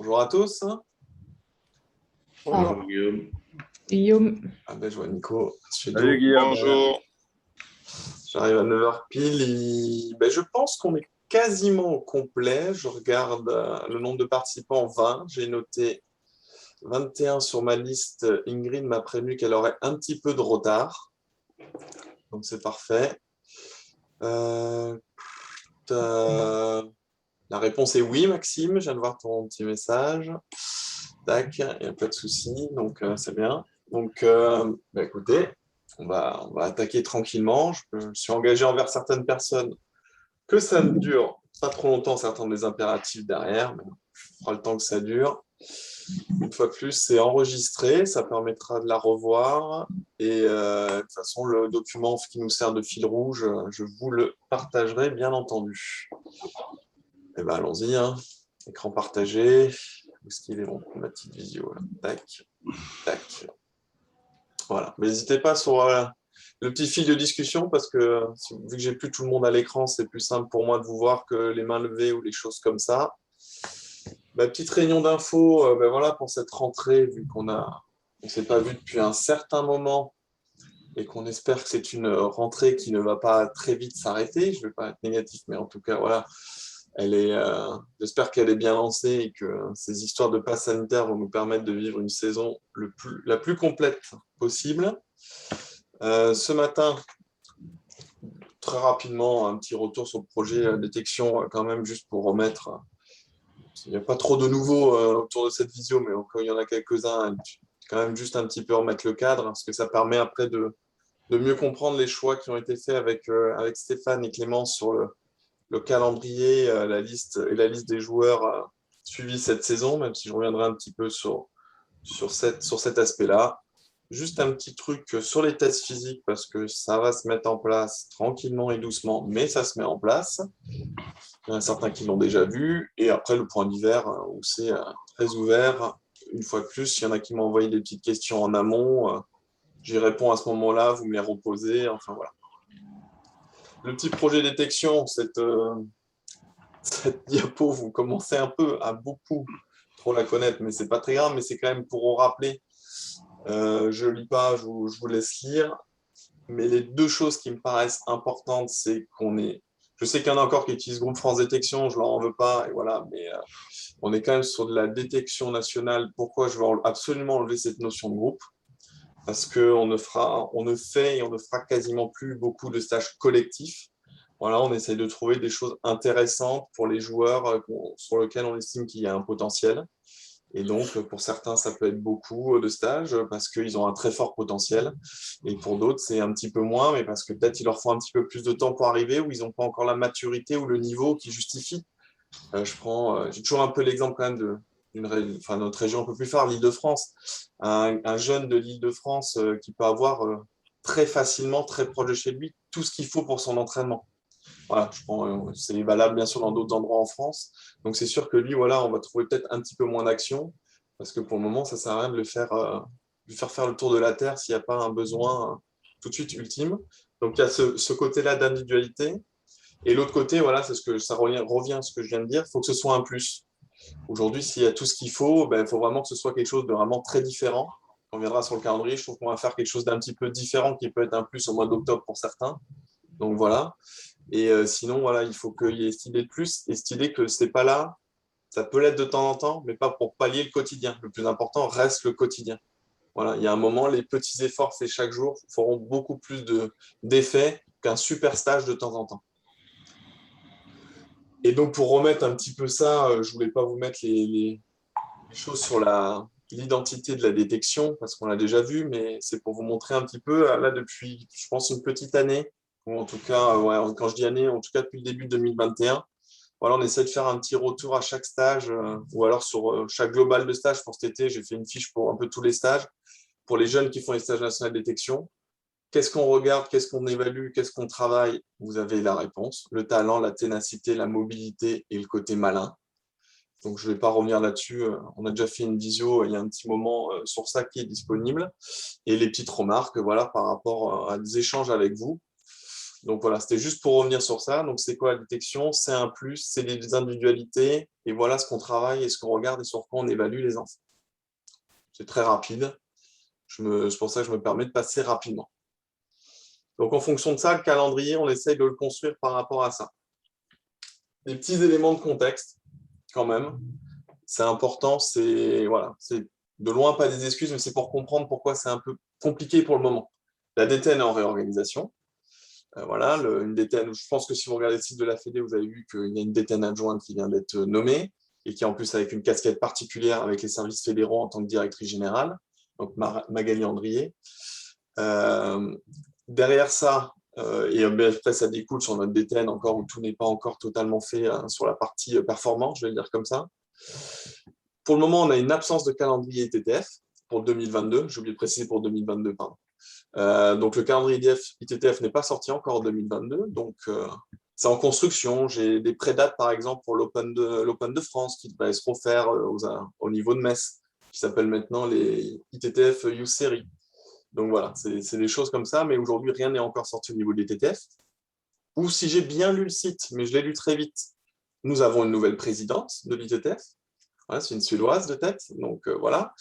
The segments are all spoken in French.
Bonjour à tous. Ah, Bonjour Guillaume. Guillaume, Je vois Nico. Salut Guillaume. Bonjour. J'arrive à 9h pile. Je pense qu'on est quasiment au complet. Je regarde le nombre de participants, 20. J'ai noté 21 sur ma liste. Ingrid m'a prévenu qu'elle aurait un petit peu de retard. Donc c'est parfait. La réponse est oui, Maxime. Je viens de voir ton petit message. Tac, il n'y a pas de souci. Donc c'est bien. Donc écoutez, on va attaquer tranquillement. Je suis engagé envers certaines personnes que ça ne dure pas trop longtemps, certains des impératifs derrière, mais on fera le temps que ça dure. Une fois de plus, c'est enregistré, ça permettra de la revoir. Et de toute façon, le document qui nous sert de fil rouge, je vous le partagerai, bien entendu. Eh bien, allons-y, hein. Écran partagé. Où est-ce qu'il est, ma petite visio là. Tac, tac. Voilà. Mais n'hésitez pas sur le petit fil de discussion parce que vu que j'ai plus tout le monde à l'écran, c'est plus simple pour moi de vous voir que les mains levées ou les choses comme ça. Petite réunion d'infos voilà, pour cette rentrée, vu qu'on ne s'est pas vu depuis un certain moment et qu'on espère que c'est une rentrée qui ne va pas très vite s'arrêter. Je ne vais pas être négatif, mais en tout cas, voilà, j'espère qu'elle est bien lancée et que ces histoires de passe sanitaire vont nous permettre de vivre une saison la plus complète possible. Ce matin, très rapidement, un petit retour sur le projet détection, quand même, juste pour remettre. Il n'y a pas trop de nouveaux autour de cette visio, mais encore il y en a quelques-uns, quand même juste un petit peu remettre le cadre, parce que ça permet après de mieux comprendre les choix qui ont été faits avec Stéphane et Clément sur le calendrier, la liste des joueurs suivis cette saison, même si je reviendrai un petit peu sur cet aspect-là. Juste un petit truc sur les tests physiques, parce que ça va se mettre en place tranquillement et doucement, mais ça se met en place. Il y en a certains qui l'ont déjà vu. Et après, le point d'hiver, où c'est très ouvert. Une fois de plus, il y en a qui m'ont envoyé des petites questions en amont. J'y réponds à ce moment-là, vous me les reposez. Enfin, voilà. Le petit projet détection, cette diapo, vous commencez un peu à beaucoup trop la connaître, mais c'est pas très grave, mais c'est quand même pour vous rappeler. Je lis pas, je vous laisse lire. Mais les deux choses qui me paraissent importantes, c'est qu'on est. Je sais qu'il y en a encore qui utilisent Groupe France Détection, je leur en veux pas, et voilà, mais on est quand même sur de la détection nationale. Pourquoi je veux absolument enlever cette notion de groupe? Parce qu'on ne fait et on ne fera quasiment plus beaucoup de stages collectifs. Voilà, on essaie de trouver des choses intéressantes pour les joueurs sur lesquels on estime qu'il y a un potentiel. Et donc, pour certains, ça peut être beaucoup de stages parce qu'ils ont un très fort potentiel. Et pour d'autres, c'est un petit peu moins, mais parce que peut-être il leur faut un petit peu plus de temps pour arriver ou ils n'ont pas encore la maturité ou le niveau qui justifie. J'ai toujours un peu l'exemple quand même notre région un peu plus phare, l'Île-de-France. Un jeune de l'Île-de-France qui peut avoir très facilement, très proche de chez lui, tout ce qu'il faut pour son entraînement. Voilà, c'est valable bien sûr dans d'autres endroits en France. Donc c'est sûr que lui, voilà, on va trouver peut-être un petit peu moins d'action parce que pour le moment, ça ne sert à rien de lui faire faire le tour de la Terre s'il n'y a pas un besoin tout de suite ultime. Donc il y a ce côté-là d'individualité. Et l'autre côté, voilà, ça revient à ce que je viens de dire, il faut que ce soit un plus. Aujourd'hui, s'il y a tout ce qu'il faut, il faut vraiment que ce soit quelque chose de vraiment très différent. On reviendra sur le calendrier, je trouve qu'on va faire quelque chose d'un petit peu différent qui peut être un plus au mois d'octobre pour certains. Donc voilà. Et sinon, voilà, il faut qu'il y ait cette idée de plus et cette idée que c'est pas là, ça peut l'être de temps en temps, mais pas pour pallier le quotidien. Le plus important reste le quotidien. Voilà, il y a un moment, les petits efforts faits chaque jour feront beaucoup plus d'effet qu'un super stage de temps en temps. Et donc, pour remettre un petit peu ça, je ne voulais pas vous mettre les choses sur l'identité de la détection, parce qu'on l'a déjà vu, mais c'est pour vous montrer un petit peu, là, depuis, je pense, une petite année, ou en tout cas, quand je dis année, en tout cas depuis le début 2021, voilà, on essaie de faire un petit retour à chaque stage, ou alors sur chaque global de stage pour cet été, j'ai fait une fiche pour un peu tous les stages, pour les jeunes qui font les stages nationaux de détection. Qu'est-ce qu'on regarde, qu'est-ce qu'on évalue, qu'est-ce qu'on travaille? Vous avez la réponse. Le talent, la ténacité, la mobilité et le côté malin. Donc, je ne vais pas revenir là-dessus. On a déjà fait une visio il y a un petit moment sur ça qui est disponible. Et les petites remarques voilà, par rapport à des échanges avec vous. Donc voilà, c'était juste pour revenir sur ça. Donc c'est quoi la détection? C'est un plus, c'est les individualités, et voilà ce qu'on travaille et ce qu'on regarde et sur quoi on évalue les enfants. C'est très rapide. C'est pour ça que je me permets de passer rapidement. Donc en fonction de ça, le calendrier, on essaye de le construire par rapport à ça. Des petits éléments de contexte, quand même. C'est important, c'est de loin pas des excuses, mais c'est pour comprendre pourquoi c'est un peu compliqué pour le moment. La DTN est en réorganisation. Voilà, une DTN, je pense que si vous regardez le site de la Fédé, vous avez vu qu'il y a une DTN adjointe qui vient d'être nommée et qui est en plus avec une casquette particulière avec les services fédéraux en tant que directrice générale, donc Magali Andrier. Derrière ça, et après ça découle sur notre DTN encore où tout n'est pas encore totalement fait sur la partie performance, je vais le dire comme ça. Pour le moment, on a une absence de calendrier ITTF pour 2022, j'ai oublié de préciser pour 2022, pardon. Donc le calendrier ITTF n'est pas sorti encore en 2022, donc c'est en construction. J'ai des prédates par exemple pour l'Open de France qui va se refaire au niveau de Metz, qui s'appelle maintenant les ITTF Youth Series. Donc voilà, c'est des choses comme ça, mais aujourd'hui rien n'est encore sorti au niveau de l'ITTF. Ou si j'ai bien lu le site, mais je l'ai lu très vite, nous avons une nouvelle présidente de l'ITTF. Voilà, c'est une Suédoise de tête, donc voilà.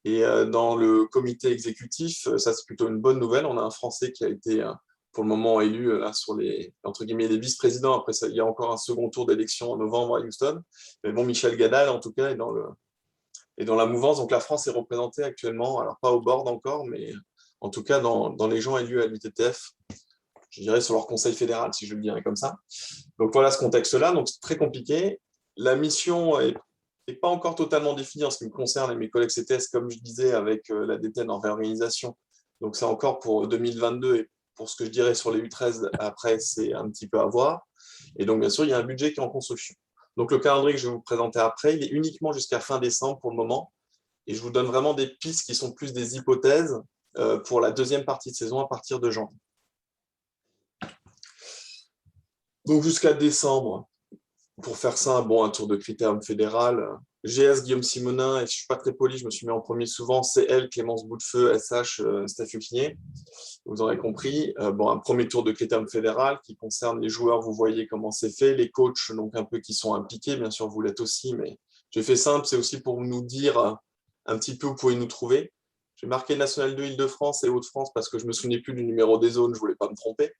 Et dans le comité exécutif, ça c'est plutôt une bonne nouvelle. On a un Français qui a été pour le moment élu là, sur les, entre guillemets, les vice-présidents. Après, ça, il y a encore un second tour d'élection en novembre à Houston. Mais bon, Michel Gadal, en tout cas, est dans la mouvance. Donc la France est représentée actuellement, alors pas au board encore, mais en tout cas dans les gens élus à l'ITTF, je dirais sur leur conseil fédéral, si je le dirais comme ça. Donc voilà ce contexte-là. Donc c'est très compliqué. La mission est pas encore totalement définie en ce qui me concerne et mes collègues CTS, comme je disais, avec la DTN en réorganisation. Donc c'est encore pour 2022 et pour ce que je dirais sur les U13, après, c'est un petit peu à voir. Et donc, bien sûr, il y a un budget qui est en construction. Donc le calendrier que je vais vous présenter après, il est uniquement jusqu'à fin décembre pour le moment. Et je vous donne vraiment des pistes qui sont plus des hypothèses pour la deuxième partie de saison à partir de janvier. Donc jusqu'à décembre, pour faire ça, un tour de critérium fédéral. GS Guillaume Simonin, et je ne suis pas très poli, je me suis mis en premier souvent, CL Clémence Boutefeu, SH Steph Huquinier. Vous aurez compris. Un premier tour de critérium fédéral qui concerne les joueurs, vous voyez comment c'est fait, les coachs donc un peu qui sont impliqués, bien sûr vous l'êtes aussi, mais j'ai fait simple, c'est aussi pour nous dire un petit peu où vous pouvez nous trouver. J'ai marqué National 2 Île-de-France et Hauts-de-France parce que je ne me souvenais plus du numéro des zones, je ne voulais pas me tromper.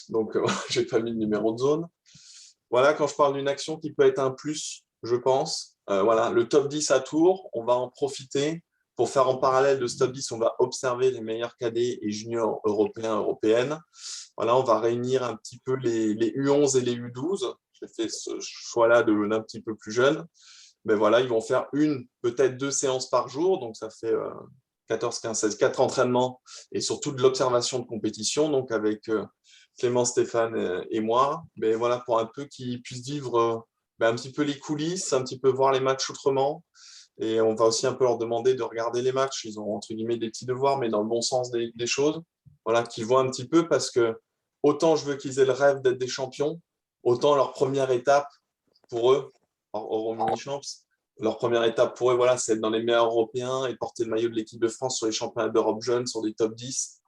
Donc, je n'ai pas mis le numéro de zone. Voilà, quand je parle d'une action qui peut être un plus, je pense, voilà, le top 10 à Tours, on va en profiter pour faire en parallèle de ce top 10, on va observer les meilleurs cadets et juniors européens, européennes. Voilà, on va réunir un petit peu les U11 et les U12. J'ai fait ce choix-là d'un petit peu plus jeune. Mais voilà, ils vont faire peut-être 2 séances par jour, donc ça fait 14, 15, 16, 4 entraînements et surtout de l'observation de compétition, donc avec Clément, Stéphane et moi, mais voilà, pour un peu qu'ils puissent vivre un petit peu les coulisses, un petit peu voir les matchs autrement. Et on va aussi un peu leur demander de regarder les matchs. Ils ont entre guillemets des petits devoirs, mais dans le bon sens des choses. Voilà, qu'ils voient un petit peu parce que autant je veux qu'ils aient le rêve d'être des champions, autant leur première étape pour eux, au mini-champs, leur première étape pour eux, voilà, c'est être dans les meilleurs européens et porter le maillot de l'équipe de France sur les championnats d'Europe jeunes, sur des top 10.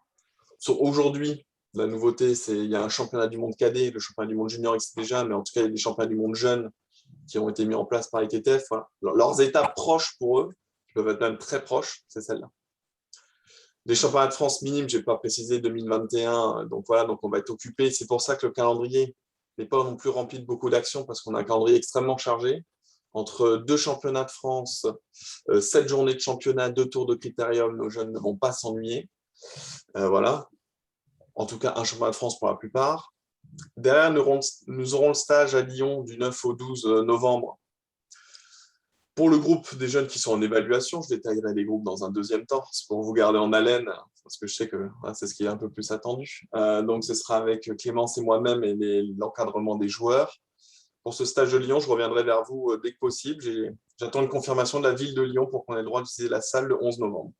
Aujourd'hui, la nouveauté, c'est qu'il y a un championnat du monde cadet, le championnat du monde junior existe déjà, mais en tout cas, il y a des championnats du monde jeunes qui ont été mis en place par l'ITTF. Voilà. Leurs étapes proches pour eux, qui peuvent être même très proches, c'est celle-là. Des championnats de France minimes, je n'ai pas précisé 2021, donc voilà, donc on va être occupé. C'est pour ça que le calendrier n'est pas non plus rempli de beaucoup d'actions, parce qu'on a un calendrier extrêmement chargé. Entre 2 championnats de France, 7 journées de championnat, 2 tours de critérium, nos jeunes ne vont pas s'ennuyer. Voilà. En tout cas, un championnat de France pour la plupart. Derrière, nous aurons le stage à Lyon du 9 au 12 novembre. Pour le groupe des jeunes qui sont en évaluation, je détaillerai les groupes dans un deuxième temps, c'est pour vous garder en haleine, parce que je sais que c'est ce qui est un peu plus attendu. Donc, ce sera avec Clémence et moi-même et l'encadrement des joueurs. Pour ce stage de Lyon, je reviendrai vers vous dès que possible. J'attends une confirmation de la ville de Lyon pour qu'on ait le droit d'utiliser la salle le 11 novembre.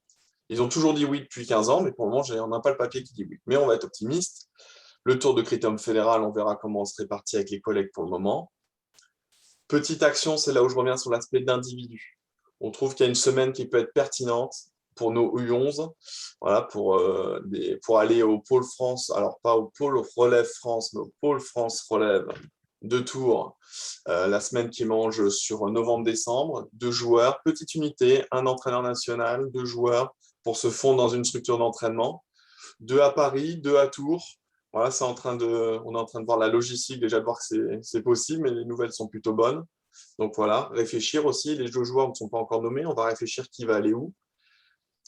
Ils ont toujours dit oui depuis 15 ans, mais pour le moment, on n'a pas le papier qui dit oui. Mais on va être optimiste. Le tour de critérium fédéral, on verra comment on se répartit avec les collègues pour le moment. Petite action, c'est là où je reviens sur l'aspect d'individu. On trouve qu'il y a une semaine qui peut être pertinente. pour nos U11, voilà, pour aller au pôle France, alors pas au pôle relève France, mais au pôle France relève 2 tours la semaine qui mange sur novembre-décembre, 2 joueurs, petite unité, un entraîneur national, 2 joueurs pour se fondre dans une structure d'entraînement, 2 à Paris, 2 à Tours. Voilà, on est en train de voir la logistique, déjà de voir que c'est possible, mais les nouvelles sont plutôt bonnes. Donc voilà, réfléchir aussi, les 2 joueurs ne sont pas encore nommés, on va réfléchir qui va aller où.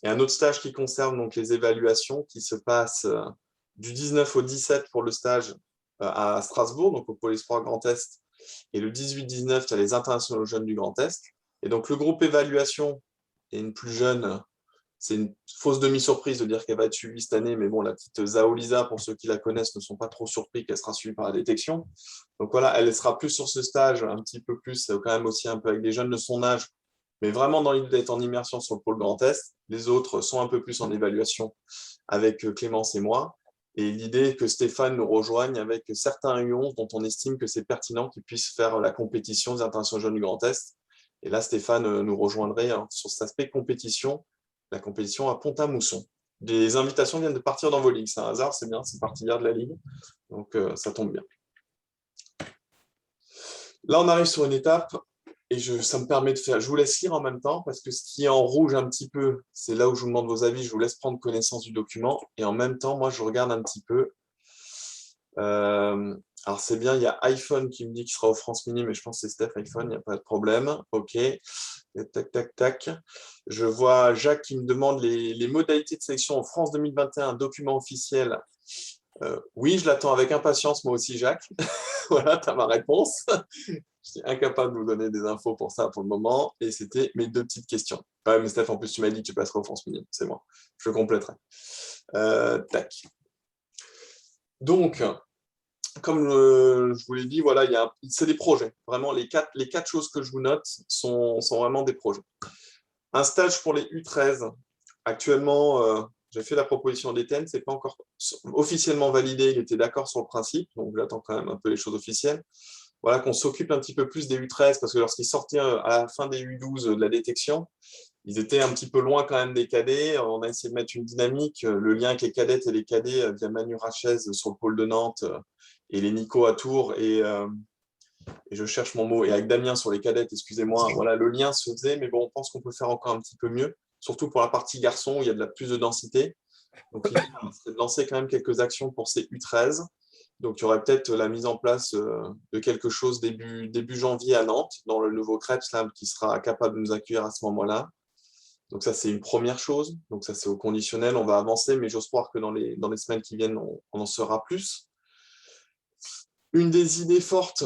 Et un autre stage qui concerne donc les évaluations qui se passe du 19 au 17 pour le stage à Strasbourg, donc au Pôle Espoir Grand Est, et le 18-19, tu as les internationaux jeunes du Grand Est. Et donc le groupe évaluation et une plus jeune, c'est une fausse demi-surprise de dire qu'elle va être suivie cette année, mais bon, la petite Zaolisa, pour ceux qui la connaissent, ne sont pas trop surpris qu'elle sera suivie par la détection. Donc voilà, elle sera plus sur ce stage, un petit peu plus, quand même aussi un peu avec des jeunes de son âge, mais vraiment dans l'idée d'être en immersion sur le pôle Grand Est. Les autres sont un peu plus en évaluation avec Clémence et moi. Et l'idée est que Stéphane nous rejoigne avec certains U11 dont on estime que c'est pertinent qu'ils puissent faire la compétition des internationaux jeunes du Grand Est. Et là, Stéphane nous rejoindrait sur cet aspect compétition, la compétition à Pont-à-Mousson. Les invitations viennent de partir dans vos ligues. C'est un hasard, c'est bien, c'est parti hier de la ligue. Donc, ça tombe bien. Là, on arrive sur une étape et ça me permet de faire. Je vous laisse lire en même temps parce que ce qui est en rouge un petit peu, c'est là où je vous demande vos avis. Je vous laisse prendre connaissance du document et en même temps, moi, je regarde un petit peu. Alors, c'est bien, il y a iPhone qui me dit qu'il sera au France Mini, mais je pense que c'est Steph iPhone, il n'y a pas de problème. OK. Tac, tac, tac. Je vois Jacques qui me demande les modalités de sélection en France 2021, document officiel. Oui, je l'attends avec impatience, moi aussi, Jacques. Voilà, tu as ma réponse. Je suis incapable de vous donner des infos pour ça pour le moment. Et c'était mes 2 petites questions. Ouais, mais Steph, en plus, tu m'as dit que tu passerais au France Mini. C'est moi. Je compléterai. Tac. Donc, comme je vous l'ai dit, voilà, c'est des projets. Vraiment, les quatre choses que je vous note sont vraiment des projets. Un stage pour les U13. Actuellement, j'ai fait la proposition d'Étienne, ce n'est pas encore officiellement validé, il était d'accord sur le principe, donc j'attends quand même un peu les choses officielles. Voilà, qu'on s'occupe un petit peu plus des U13, parce que lorsqu'ils sortaient à la fin des U12 de la détection, ils étaient un petit peu loin quand même des cadets. On a essayé de mettre une dynamique, le lien avec les cadettes et les cadets via Manu Rachez sur le pôle de Nantes et les Nico à Tours et je cherche mon mot, et avec Damien sur les cadettes, excusez-moi, voilà, le lien se faisait, mais bon, on pense qu'on peut faire encore un petit peu mieux, surtout pour la partie garçon où il y a plus de densité. Donc, l'idée, c'est de lancer quand même quelques actions pour ces U13. Donc, il y aurait peut-être la mise en place de quelque chose début janvier à Nantes, dans le nouveau Krebs Lab qui sera capable de nous accueillir à ce moment-là. Donc, ça, c'est une première chose. Donc, ça, c'est au conditionnel. On va avancer, mais j'ose croire que dans les semaines qui viennent, on en saura plus. Une des idées fortes,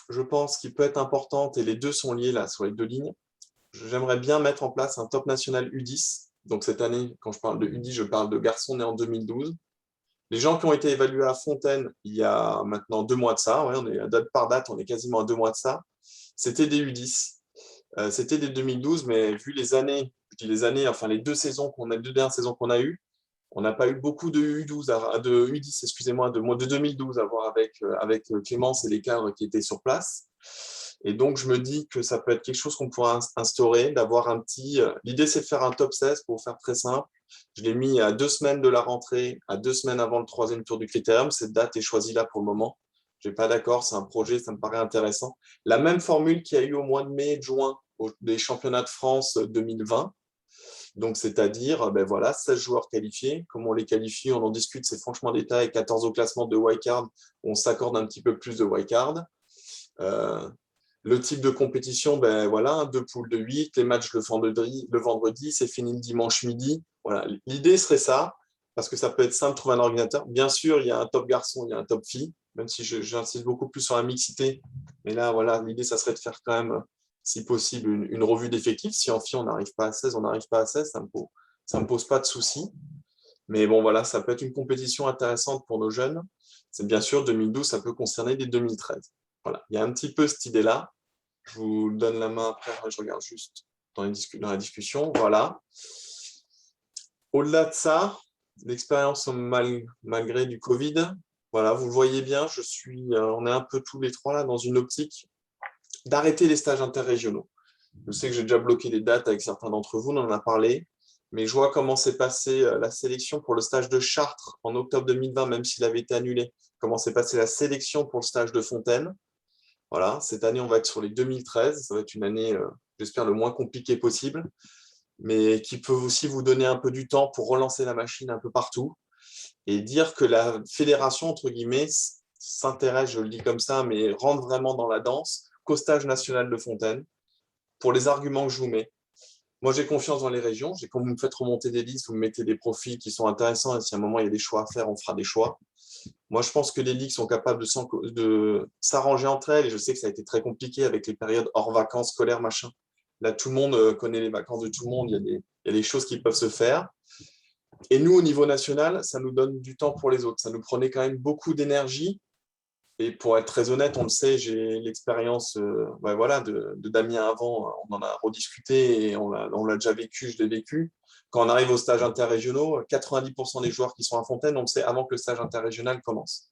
je pense, qui peut être importante, et les deux sont liés là, sur les 2 lignes, j'aimerais bien mettre en place un top national U10. Donc, cette année, quand je parle de U10, je parle de garçons nés en 2012. Les gens qui ont été évalués à Fontaine il y a maintenant 2 mois de ça, ouais, on est à date par date, on est quasiment à 2 mois de ça, c'était des U10. C'était des 2012, mais vu les années, je dis les années, enfin les 2 saisons les 2 dernières saisons qu'on a eues, on n'a pas eu beaucoup de U12, de U10, excusez-moi, de 2012 à voir avec Clémence et les cadres qui étaient sur place. Et donc, je me dis que ça peut être quelque chose qu'on pourra instaurer, d'avoir un petit. L'idée, c'est de faire un top 16 pour faire très simple. Je l'ai mis à 2 semaines de la rentrée, à 2 semaines avant le 3e tour du critérium. Cette date est choisie là pour le moment. Je n'ai pas d'accord, c'est un projet, ça me paraît intéressant. La même formule qu'il y a eu au mois de mai et de juin des championnats de France 2020. Donc, c'est-à-dire, ben voilà, 16 joueurs qualifiés. Comment on les qualifie, on en discute, c'est franchement détail. 14 au classement de wildcard, on s'accorde un petit peu plus de wildcard. Le type de compétition, ben voilà, 2 poules de 8, les matchs le vendredi, c'est fini le dimanche midi. Voilà. L'idée serait ça, parce que ça peut être simple de trouver un ordinateur. Bien sûr, il y a un top garçon, il y a un top fille, même si j'insiste beaucoup plus sur la mixité. Mais là, voilà, l'idée, ça serait de faire quand même, si possible, une revue d'effectifs. Si en fille, on n'arrive pas à 16, on n'arrive pas à 16, ça ne me pose pas de soucis. Mais bon, voilà, ça peut être une compétition intéressante pour nos jeunes. C'est bien sûr, 2012, ça peut concerner des 2013. Voilà, il y a un petit peu cette idée-là. Je vous donne la main après, je regarde juste dans la discussion. Voilà. Au-delà de ça, l'expérience malgré du Covid, voilà, vous le voyez bien, on est un peu tous les 3 là dans une optique d'arrêter les stages interrégionaux. Je sais que j'ai déjà bloqué les dates avec certains d'entre vous, on en a parlé. mais je vois comment s'est passée la sélection pour le stage de Chartres en octobre 2020, même s'il avait été annulé, comment s'est passée la sélection pour le stage de Fontaine. Voilà, cette année, on va être sur les 2013. Ça va être une année, j'espère, le moins compliquée possible, mais qui peut aussi vous donner un peu du temps pour relancer la machine un peu partout et dire que la fédération, entre guillemets, s'intéresse, je le dis comme ça, mais rentre vraiment dans la danse qu'au stage national de Fontaine pour les arguments que je vous mets. Moi, j'ai confiance dans les régions. Quand vous me faites remonter des listes, vous me mettez des profils qui sont intéressants et si à un moment il y a des choix à faire, on fera des choix. Moi, je pense que les ligues sont capables de s'arranger entre elles et je sais que ça a été très compliqué avec les périodes hors vacances scolaires, machin. Là, tout le monde connaît les vacances de tout le monde. Il y a des choses qui peuvent se faire. Et nous, au niveau national, ça nous donne du temps pour les autres. Ça nous prenait quand même beaucoup d'énergie. Et pour être très honnête, on le sait, j'ai l'expérience voilà, de Damien avant, on en a rediscuté et on l'a déjà vécu, je l'ai vécu. Quand on arrive aux stages interrégionaux, 90% des joueurs qui sont à Fontaine, on le sait avant que le stage interrégional commence.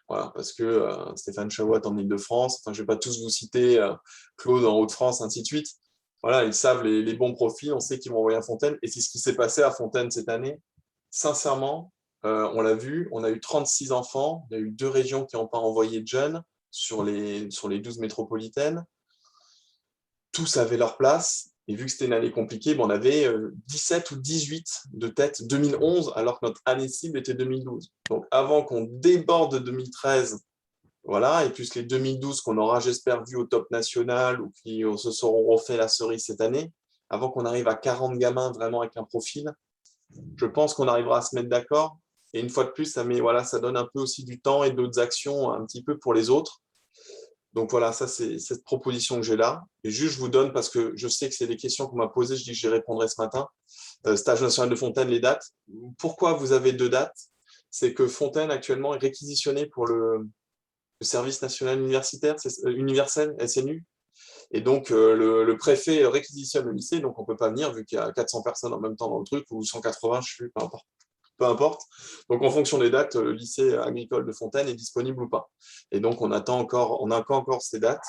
Voilà, parce que Stéphane Chawat en Ile-de-France, enfin, je ne vais pas tous vous citer, Claude en Hauts-de-France, ainsi de suite. Voilà, ils savent les bons profils, on sait qu'ils vont envoyer à Fontaine. Et c'est ce qui s'est passé à Fontaine cette année. Sincèrement, on l'a vu, on a eu 36 enfants, il y a eu 2 régions qui n'ont pas envoyé de jeunes sur les 12 métropolitaines. Tous avaient leur place. Et vu que c'était une année compliquée, on avait 17 ou 18 de tête 2011, alors que notre année cible était 2012. Donc avant qu'on déborde 2013, voilà, et plus les 2012 qu'on aura, j'espère, vu au top national ou qui se seront refait la cerise cette année, avant qu'on arrive à 40 gamins vraiment avec un profil, je pense qu'on arrivera à se mettre d'accord. Et une fois de plus, ça donne un peu aussi du temps et d'autres actions un petit peu pour les autres. Donc voilà, ça c'est cette proposition que j'ai là. Et juste, je vous donne, parce que je sais que c'est des questions qu'on m'a posées, je dis que j'y répondrai ce matin. Stage national de Fontaine, les dates. Pourquoi vous avez 2 dates? C'est que Fontaine actuellement est réquisitionné pour le service national universitaire, universel, SNU. Et donc, le préfet réquisitionne le lycée, donc on ne peut pas venir vu qu'il y a 400 personnes en même temps dans le truc, ou 180, je ne sais plus, peu importe. Peu importe. Donc, en fonction des dates, le lycée agricole de Fontaine est disponible ou pas. Et donc, on n'a encore ces dates.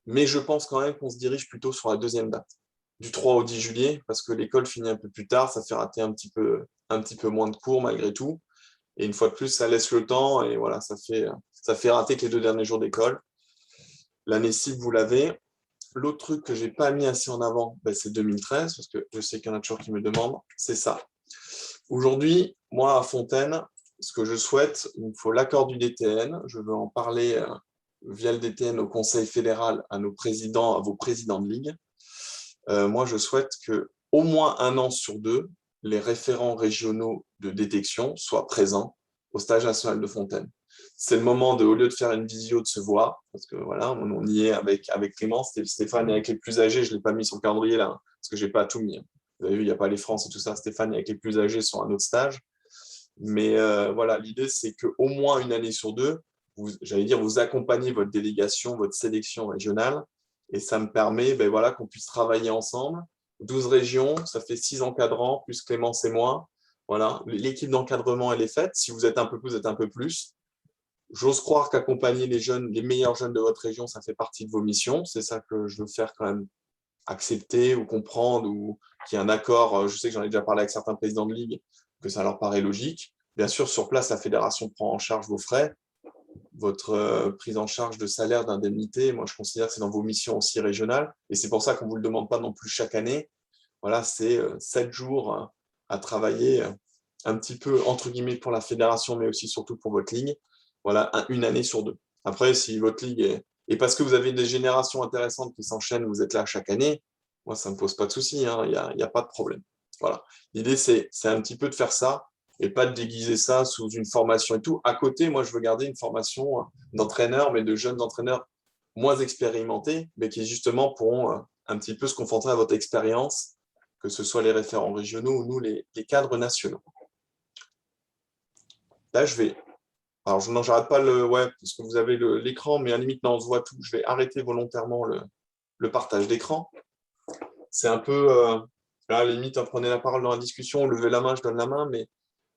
Mais je pense quand même qu'on se dirige plutôt sur la deuxième date, du 3 au 10 juillet, parce que l'école finit un peu plus tard, ça fait rater un petit peu moins de cours malgré tout. Et une fois de plus, ça laisse le temps et voilà, ça fait rater que les 2 derniers jours d'école. L'année cible, vous l'avez. L'autre truc que je n'ai pas mis assez en avant, c'est 2013, parce que je sais qu'il y en a toujours qui me demandent, c'est ça. Aujourd'hui, moi, à Fontaine, ce que je souhaite, il me faut l'accord du DTN. Je veux en parler via le DTN au Conseil fédéral, à vos présidents de ligue. Moi, je souhaite qu'au moins 1 an sur 2, les référents régionaux de détection soient présents au stage national de Fontaine. C'est le moment au lieu de faire une visio, de se voir, parce que voilà, on y est avec Clément, Stéphane est avec les plus âgés, je ne l'ai pas mis sur le calendrier là, parce que je n'ai pas tout mis. Vous avez vu, il n'y a pas les France et tout ça, Stéphane est avec les plus âgés sur un autre stage. Mais voilà, l'idée c'est qu'au moins 1 année sur 2, vous accompagnez votre délégation, votre sélection régionale, et ça me permet voilà, qu'on puisse travailler ensemble. 12 régions, ça fait 6 encadrants, plus Clémence et moi. Voilà, l'équipe d'encadrement, elle est faite. Si vous êtes un peu plus, vous êtes un peu plus. J'ose croire qu'accompagner les jeunes, les meilleurs jeunes de votre région, ça fait partie de vos missions. C'est ça que je veux faire quand même accepter ou comprendre, ou qu'il y ait un accord. Je sais que j'en ai déjà parlé avec certains présidents de ligue, que ça leur paraît logique. Bien sûr, sur place, la fédération prend en charge vos frais, votre prise en charge de salaire, d'indemnité. Moi, je considère que c'est dans vos missions aussi régionales. Et c'est pour ça qu'on ne vous le demande pas non plus chaque année. Voilà, c'est 7 jours à travailler un petit peu, entre guillemets, pour la fédération, mais aussi surtout pour votre ligue. Voilà, 1 année sur 2. Après, si votre ligue est... Et parce que vous avez des générations intéressantes qui s'enchaînent, vous êtes là chaque année, moi, ça ne me pose pas de souci, hein, il n'y a pas de problème. Voilà. L'idée, c'est un petit peu de faire ça et pas de déguiser ça sous une formation et tout. À côté, moi, je veux garder une formation d'entraîneur, mais de jeunes entraîneurs moins expérimentés, mais qui justement pourront un petit peu se confronter à votre expérience, que ce soit les référents régionaux ou nous, les cadres nationaux. Là, je vais... Alors, non, j'arrête pas ouais, parce que vous avez l'écran, mais à la limite, non, on se voit tout. Je vais arrêter volontairement le partage d'écran. C'est un peu... là, à la limite, prenez la parole dans la discussion, levez la main, je donne la main, mais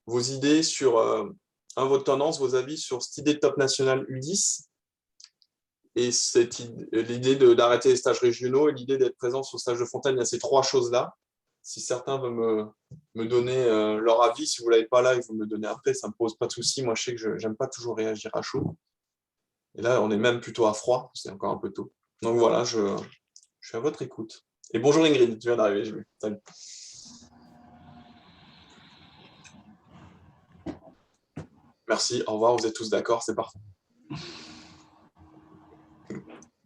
vos idées sur... votre tendance, vos avis sur cette idée de top national U10 et l'idée d'arrêter les stages régionaux et l'idée d'être présent sur le stage de Fontaine, il y a ces 3 choses-là. si certains veulent me donner leur avis, si vous ne l'avez pas là, et vous me le donnez après, ça ne me pose pas de souci. Moi, je sais que je n'aime pas toujours réagir à chaud. Et là, on est même plutôt à froid, c'est encore un peu tôt. Donc voilà, je suis à votre écoute. Et bonjour Ingrid, tu viens d'arriver, j'ai vu. Salut. Merci, au revoir, vous êtes tous d'accord, c'est parfait.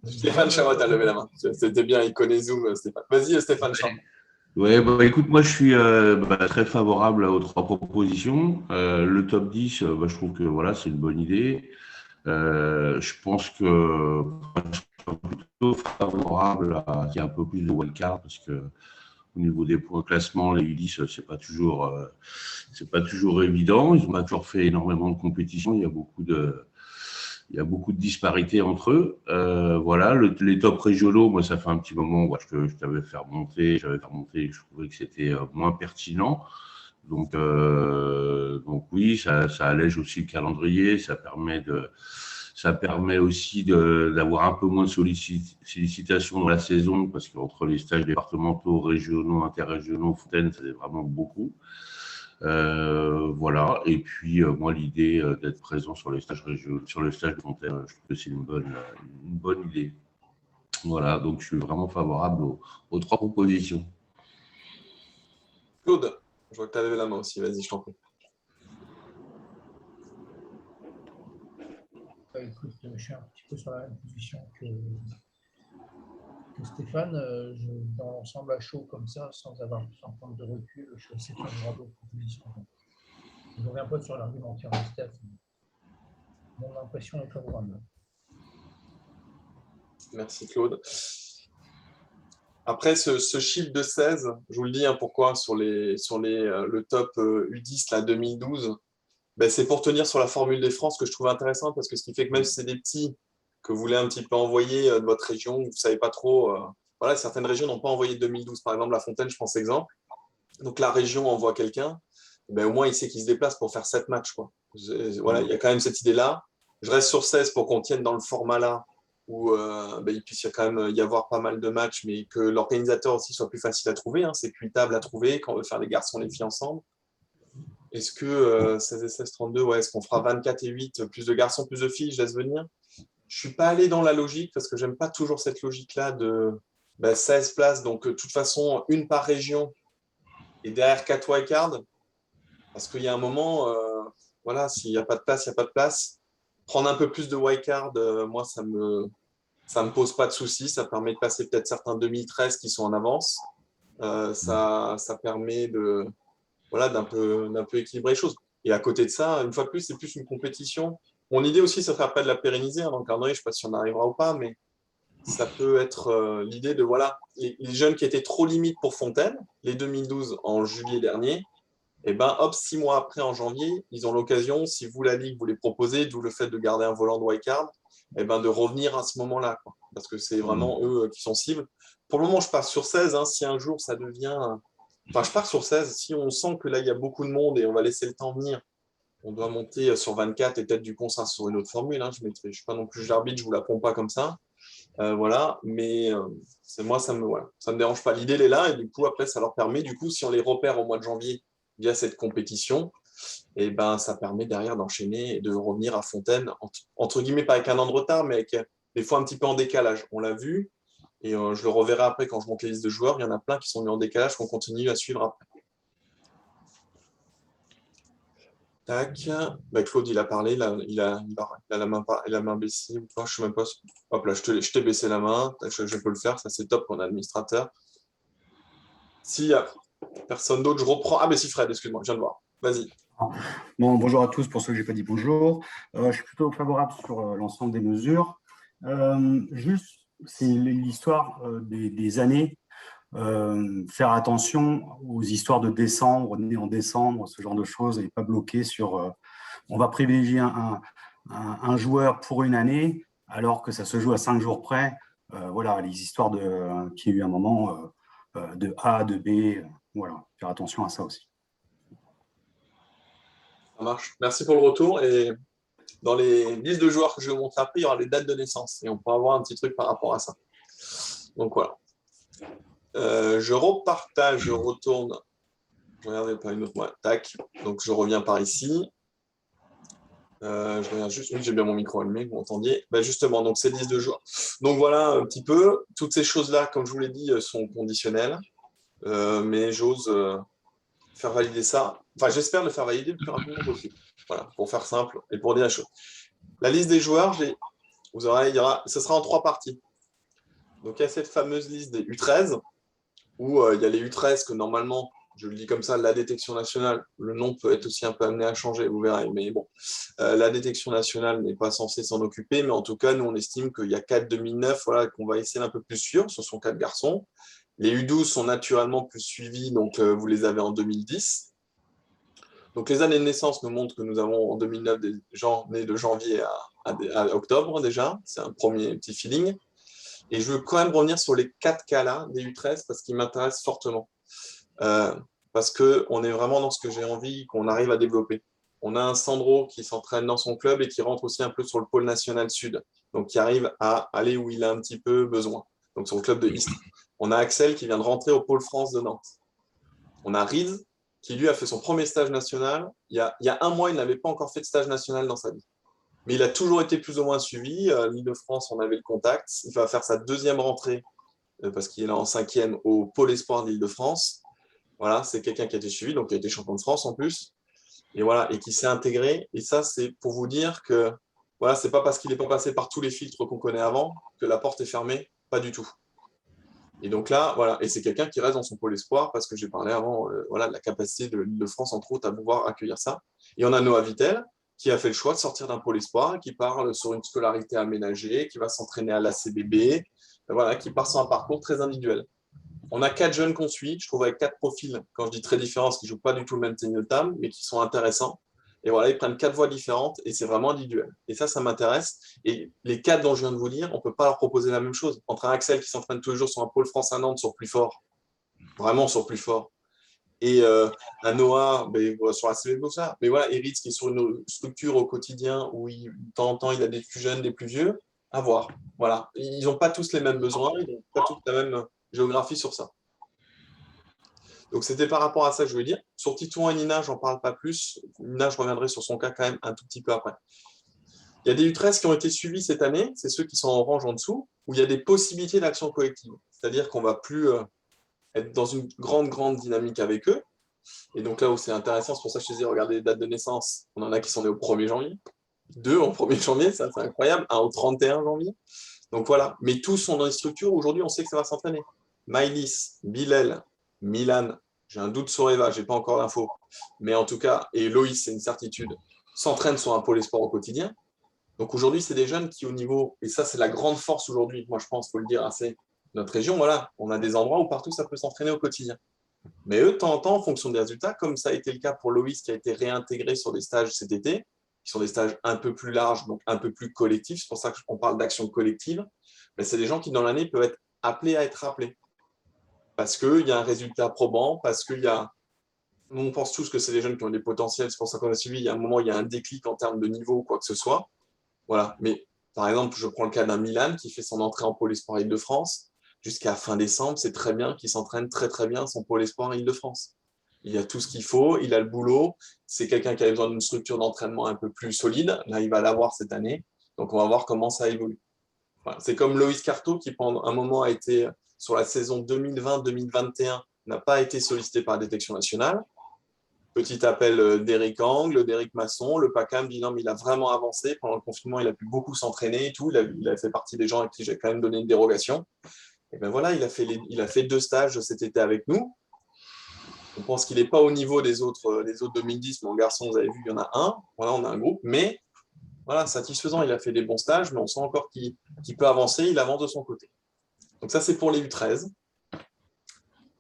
Stéphane Chamotte a levé la main. C'était bien, il connaît Zoom, Stéphane. Vas-y, Stéphane Chamotte. Ouais, écoute, moi je suis très favorable aux trois propositions. Le top 10, je trouve que voilà, c'est une bonne idée. Je pense que je suis plutôt favorable à qu'il y ait un peu plus de wildcard parce que au niveau des points classement, les U10, c'est pas toujours évident. Ils ont pas toujours fait énormément de compétitions. Il y a beaucoup de disparités entre eux. Voilà, les tops régionaux, moi, ça fait un petit moment que je t'avais fait remonter. J'avais fait remonter, je trouvais que c'était moins pertinent. Donc oui, ça allège aussi le calendrier. Ça permet aussi d'avoir un peu moins de sollicitations dans la saison parce qu'entre les stages départementaux, régionaux, interrégionaux, Fontaine, c'est vraiment beaucoup. Voilà. Et puis, moi, l'idée d'être présent sur les stages régionaux, sur le stage de Fontaine, je trouve que c'est une bonne idée. Voilà. Donc, je suis vraiment favorable aux trois propositions. Claude, je vois que tu as levé la main aussi. Vas-y, je t'en prie. Écoute, je suis un petit peu sur la même position que Stéphane. Dans l'ensemble à chaud comme ça, sans prendre de recul, je suis assez favorable aux propositions. Je reviens pas sur l'argumentaire de Steph. Mon impression est favorable. Merci Claude. Après, ce chiffre de 16, je vous le dis pourquoi, sur le top U10 là, 2012, ben, c'est pour tenir sur la formule des France que je trouve intéressante parce que ce qui fait que même si c'est des petits que vous voulez un petit peu envoyer de votre région, vous ne savez pas trop. Voilà, certaines régions n'ont pas envoyé 2012. Par exemple, La Fontaine, je pense exemple. Donc la région envoie quelqu'un, ben, au moins il sait qu'il se déplace pour faire 7 matchs. Quoi. Voilà, il y a quand même cette idée-là. Je reste sur 16 pour qu'on tienne dans le format là où ben, il puisse quand même y avoir pas mal de matchs, mais que l'organisateur aussi soit plus facile à trouver. Hein. C'est cuitable à trouver quand on veut faire les garçons et les filles ensemble. Est-ce que 16 et 16, 32, ouais, est-ce qu'on fera 24 et 8, plus de garçons, plus de filles, je laisse venir? Je ne suis pas allé dans la logique parce que j'aime pas toujours cette logique-là de 16 places, donc de toute façon, une par région et derrière 4 wildcards. Parce qu'il y a un moment, voilà, s'il n'y a pas de place, il n'y a pas de place. Prendre un peu plus de wildcard, moi, ça me pose pas de soucis. Ça permet de passer peut-être certains 2013 qui sont en avance. Ça permet voilà, d'un peu équilibrer les choses. Et à côté de ça, une fois de plus, c'est plus une compétition. Mon idée aussi, ça serait après de la pérenniser dans le calendrier. Je ne sais pas si on arrivera ou pas, mais ça peut être l'idée de, voilà, les jeunes qui étaient trop limites pour Fontaine, les 2012 en juillet dernier, et ben hop, 6 mois après, en janvier, ils ont l'occasion, si vous, la Ligue, vous les proposez, d'où le fait de garder un volant de wildcard, et ben de revenir à ce moment-là, quoi. Parce que c'est vraiment eux qui sont cibles. Pour le moment, je pars sur 16. Hein, si un jour ça devient. Enfin, je pars sur 16. Si on sent que là, il y a beaucoup de monde et on va laisser le temps venir, on doit monter sur 24 et peut-être du coup, ça sur une autre formule. Hein. Je ne suis pas non plus l'arbitre, je ne vous la pompe pas comme ça. Voilà, mais moi, ça me dérange pas. L'idée, elle est là et du coup, après, ça leur permet, du coup, si on les repère au mois de janvier via cette compétition, et ben, ça permet derrière d'enchaîner et de revenir à Fontaine, entre guillemets, pas avec un an de retard, mais avec des fois un petit peu en décalage. On l'a vu, et je le reverrai après quand je monte les listes de joueurs. Il y en a plein qui sont mis en décalage, qu'on continue à suivre après. Tac. Bah, Claude, il a parlé, là, il a la main baissée. Ou pas, je sais même pas. Hop là, je t'ai baissé la main. Je peux le faire, ça c'est top pour un administrateur. S'il n'y a personne d'autre, je reprends. Ah, mais si, Fred, excuse-moi, je viens de voir. Vas-y. Bon, bonjour à tous pour ceux que je n'ai pas dit bonjour. Je suis plutôt favorable sur l'ensemble des mesures. Juste, c'est l'histoire des années. Faire attention aux histoires de décembre, né en décembre, ce genre de choses, et pas bloquer sur on va privilégier un joueur pour une année alors que ça se joue à 5 jours près. Voilà, les histoires qu'il y a eu un moment de A, de B, voilà, faire attention à ça aussi. Ça marche. Merci pour le retour. Et dans les listes de joueurs que je vais vous montrer après, il y aura les dates de naissance. Et on pourra avoir un petit truc par rapport à ça. Donc voilà. Je repartage, je retourne. Regardez pas une autre moi. Tac. Donc je reviens par ici. Je regarde juste. Oui, j'ai bien mon micro allumé, vous m'entendiez. Ben justement, donc c'est liste de joueurs. Donc voilà un petit peu. Toutes ces choses-là, comme je vous l'ai dit, sont conditionnelles. Mais j'ose faire valider ça. Enfin, j'espère le faire valider le plus rapidement possible. Voilà, pour faire simple et pour dire la chose. La liste des joueurs, vous aurez, ce sera en 3 parties. Donc il y a cette fameuse liste des U13 où il y a les U13 que normalement, je le dis comme ça, la détection nationale, le nom peut être aussi un peu amené à changer, vous verrez, mais bon, la détection nationale n'est pas censée s'en occuper, mais en tout cas, nous, on estime qu'il y a 4 2009 voilà, qu'on va essayer un peu plus suivre, ce sont 4 garçons. Les U12 sont naturellement plus suivis, donc vous les avez en 2010. Donc les années de naissance nous montrent que nous avons en 2009 des gens nés de janvier à octobre déjà, c'est un premier petit feeling. Et je veux quand même revenir sur les 4 cas-là des U13 parce qu'ils m'intéressent fortement. Parce qu'on est vraiment dans ce que j'ai envie qu'on arrive à développer. On a un Sandro qui s'entraîne dans son club et qui rentre aussi un peu sur le pôle national sud, donc qui arrive à aller où il a un petit peu besoin, donc sur le club de Istres. On a Axel qui vient de rentrer au pôle France de Nantes. On a Riz qui lui a fait son premier stage national. Il y a un mois, il n'avait pas encore fait de stage national dans sa vie. Mais il a toujours été plus ou moins suivi. L'Île-de-France, on avait le contact. Il va faire sa 2e rentrée parce qu'il est là en 5e au pôle espoir de l'Île-de-France. Voilà, c'est quelqu'un qui a été suivi, donc qui a été champion de France en plus. Et voilà, et qui s'est intégré. Et ça, c'est pour vous dire que voilà, c'est pas parce qu'il n'est pas passé par tous les filtres qu'on connaît avant que la porte est fermée. Pas du tout. Et donc là, voilà, et c'est quelqu'un qui reste dans son pôle espoir parce que j'ai parlé avant voilà, de la capacité de l'Île-de-France, entre autres, à pouvoir accueillir ça. Et on a Noah Vittel qui a fait le choix de sortir d'un pôle espoir, qui part sur une scolarité aménagée, qui va s'entraîner à l'ACBB, voilà, qui part sur un parcours très individuel. On a 4 jeunes qu'on suit, je trouve, avec 4 profils, quand je dis très différents, parce qu'ils ne jouent pas du tout le même tennis de table, mais qui sont intéressants. Et voilà, ils prennent 4 voies différentes et c'est vraiment individuel. Et ça m'intéresse. Et les 4 dont je viens de vous dire, on ne peut pas leur proposer la même chose. Entre un Axel qui s'entraîne tous les jours sur un pôle France à Nantes sur plus fort, vraiment sur plus fort, et un Noah sur la CBB, ça. Mais voilà, Eritz qui est sur une structure au quotidien où de temps en temps il a des plus jeunes, des plus vieux, à voir. Voilà. Ils n'ont pas tous les mêmes besoins, ils n'ont pas tous la même géographie sur ça. Donc c'était par rapport à ça que je voulais dire. Sur Titouan et Nina, j'en parle pas plus. Nina, je reviendrai sur son cas quand même un tout petit peu après. Il y a des U13 qui ont été suivis cette année, c'est ceux qui sont en orange en dessous, où il y a des possibilités d'action collective. C'est-à-dire qu'on ne va plus être dans une grande dynamique avec eux. Et donc là où c'est intéressant, c'est pour ça que je te dis, regardez les dates de naissance. On en a qui sont nés au 1er janvier, 2 au 1er janvier, ça c'est incroyable, 1 au 31 janvier. Donc voilà, mais tous sont dans les structures, aujourd'hui on sait que ça va s'entraîner. Maïlis, Bilal, Milan, j'ai un doute sur Eva, je n'ai pas encore l'info, mais en tout cas, et Loïs, c'est une certitude, s'entraînent sur un pôle sport au quotidien. Donc aujourd'hui, c'est des jeunes qui au niveau, et ça c'est la grande force aujourd'hui, moi je pense, il faut le dire assez, notre région, voilà, on a des endroits où partout ça peut s'entraîner au quotidien. Mais eux, de temps en temps, en fonction des résultats, comme ça a été le cas pour Loïs qui a été réintégré sur des stages cet été, qui sont des stages un peu plus larges, donc un peu plus collectifs, c'est pour ça qu'on parle d'action collective, mais c'est des gens qui dans l'année peuvent être appelés à être rappelés. Parce qu'il y a un résultat probant, parce qu'il y a... On pense tous que c'est des jeunes qui ont des potentiels, c'est pour ça qu'on a suivi, il y a un moment, il y a un déclic en termes de niveau ou quoi que ce soit. Voilà. Mais par exemple, je prends le cas d'un Milan qui fait son entrée en pôle espoir Île-de-France. Jusqu'à fin décembre, c'est très bien qu'il s'entraîne très bien son pôle espoir Île-de-France. Il a tout ce qu'il faut, il a le boulot. C'est quelqu'un qui a besoin d'une structure d'entraînement un peu plus solide. Là, il va l'avoir cette année. Donc, on va voir comment ça évolue. Voilà. C'est comme Loïs Carto qui, pendant un moment, a été sur la saison 2020-2021, n'a pas été sollicité par la détection nationale. Petit appel d'Éric Angle, d'Éric Masson. Le PACAM dit non, mais il a vraiment avancé. Pendant le confinement, il a pu beaucoup s'entraîner et tout. Il a fait partie des gens à qui j'ai quand même donné une dérogation. Et ben voilà, il a fait 2 stages cet été avec nous. On pense qu'il n'est pas au niveau des autres 2010, mais en garçon, vous avez vu, il y en a un. Voilà, on a un groupe, mais voilà, satisfaisant. Il a fait des bons stages, mais on sent encore qu'il peut avancer. Il avance de son côté. Donc ça, c'est pour les U13.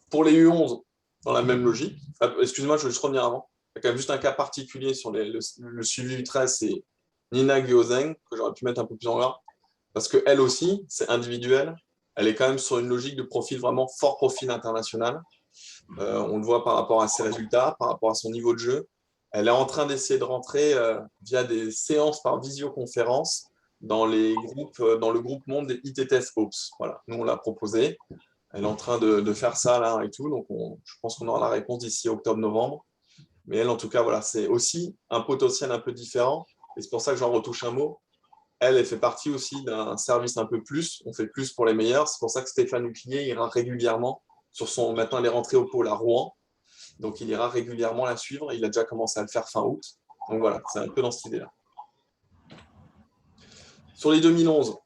Pour les U11, dans la même logique. Excusez-moi, je vais juste revenir avant. Il y a quand même juste un cas particulier sur le suivi U13, c'est Nina Gyozeng, que j'aurais pu mettre un peu plus en gras, parce qu'elle aussi, c'est individuel. Elle est quand même sur une logique de profil vraiment fort profil international. On le voit par rapport à ses résultats, par rapport à son niveau de jeu. Elle est en train d'essayer de rentrer via des séances par visioconférence dans le groupe monde des ITTS Ops. Voilà, nous on l'a proposé. Elle est en train de faire ça là et tout. Donc, je pense qu'on aura la réponse d'ici octobre-novembre. Mais elle, en tout cas, voilà, c'est aussi un potentiel un peu différent. Et c'est pour ça que j'en retouche un mot. Elle fait partie aussi d'un service un peu plus. On fait plus pour les meilleurs. C'est pour ça que Stéphane Huclier ira régulièrement sur son. Maintenant, elle est rentrée au pôle à Rouen. Donc, il ira régulièrement la suivre. Il a déjà commencé à le faire fin août. Donc, voilà, c'est un peu dans cette idée-là. Sur les 2011,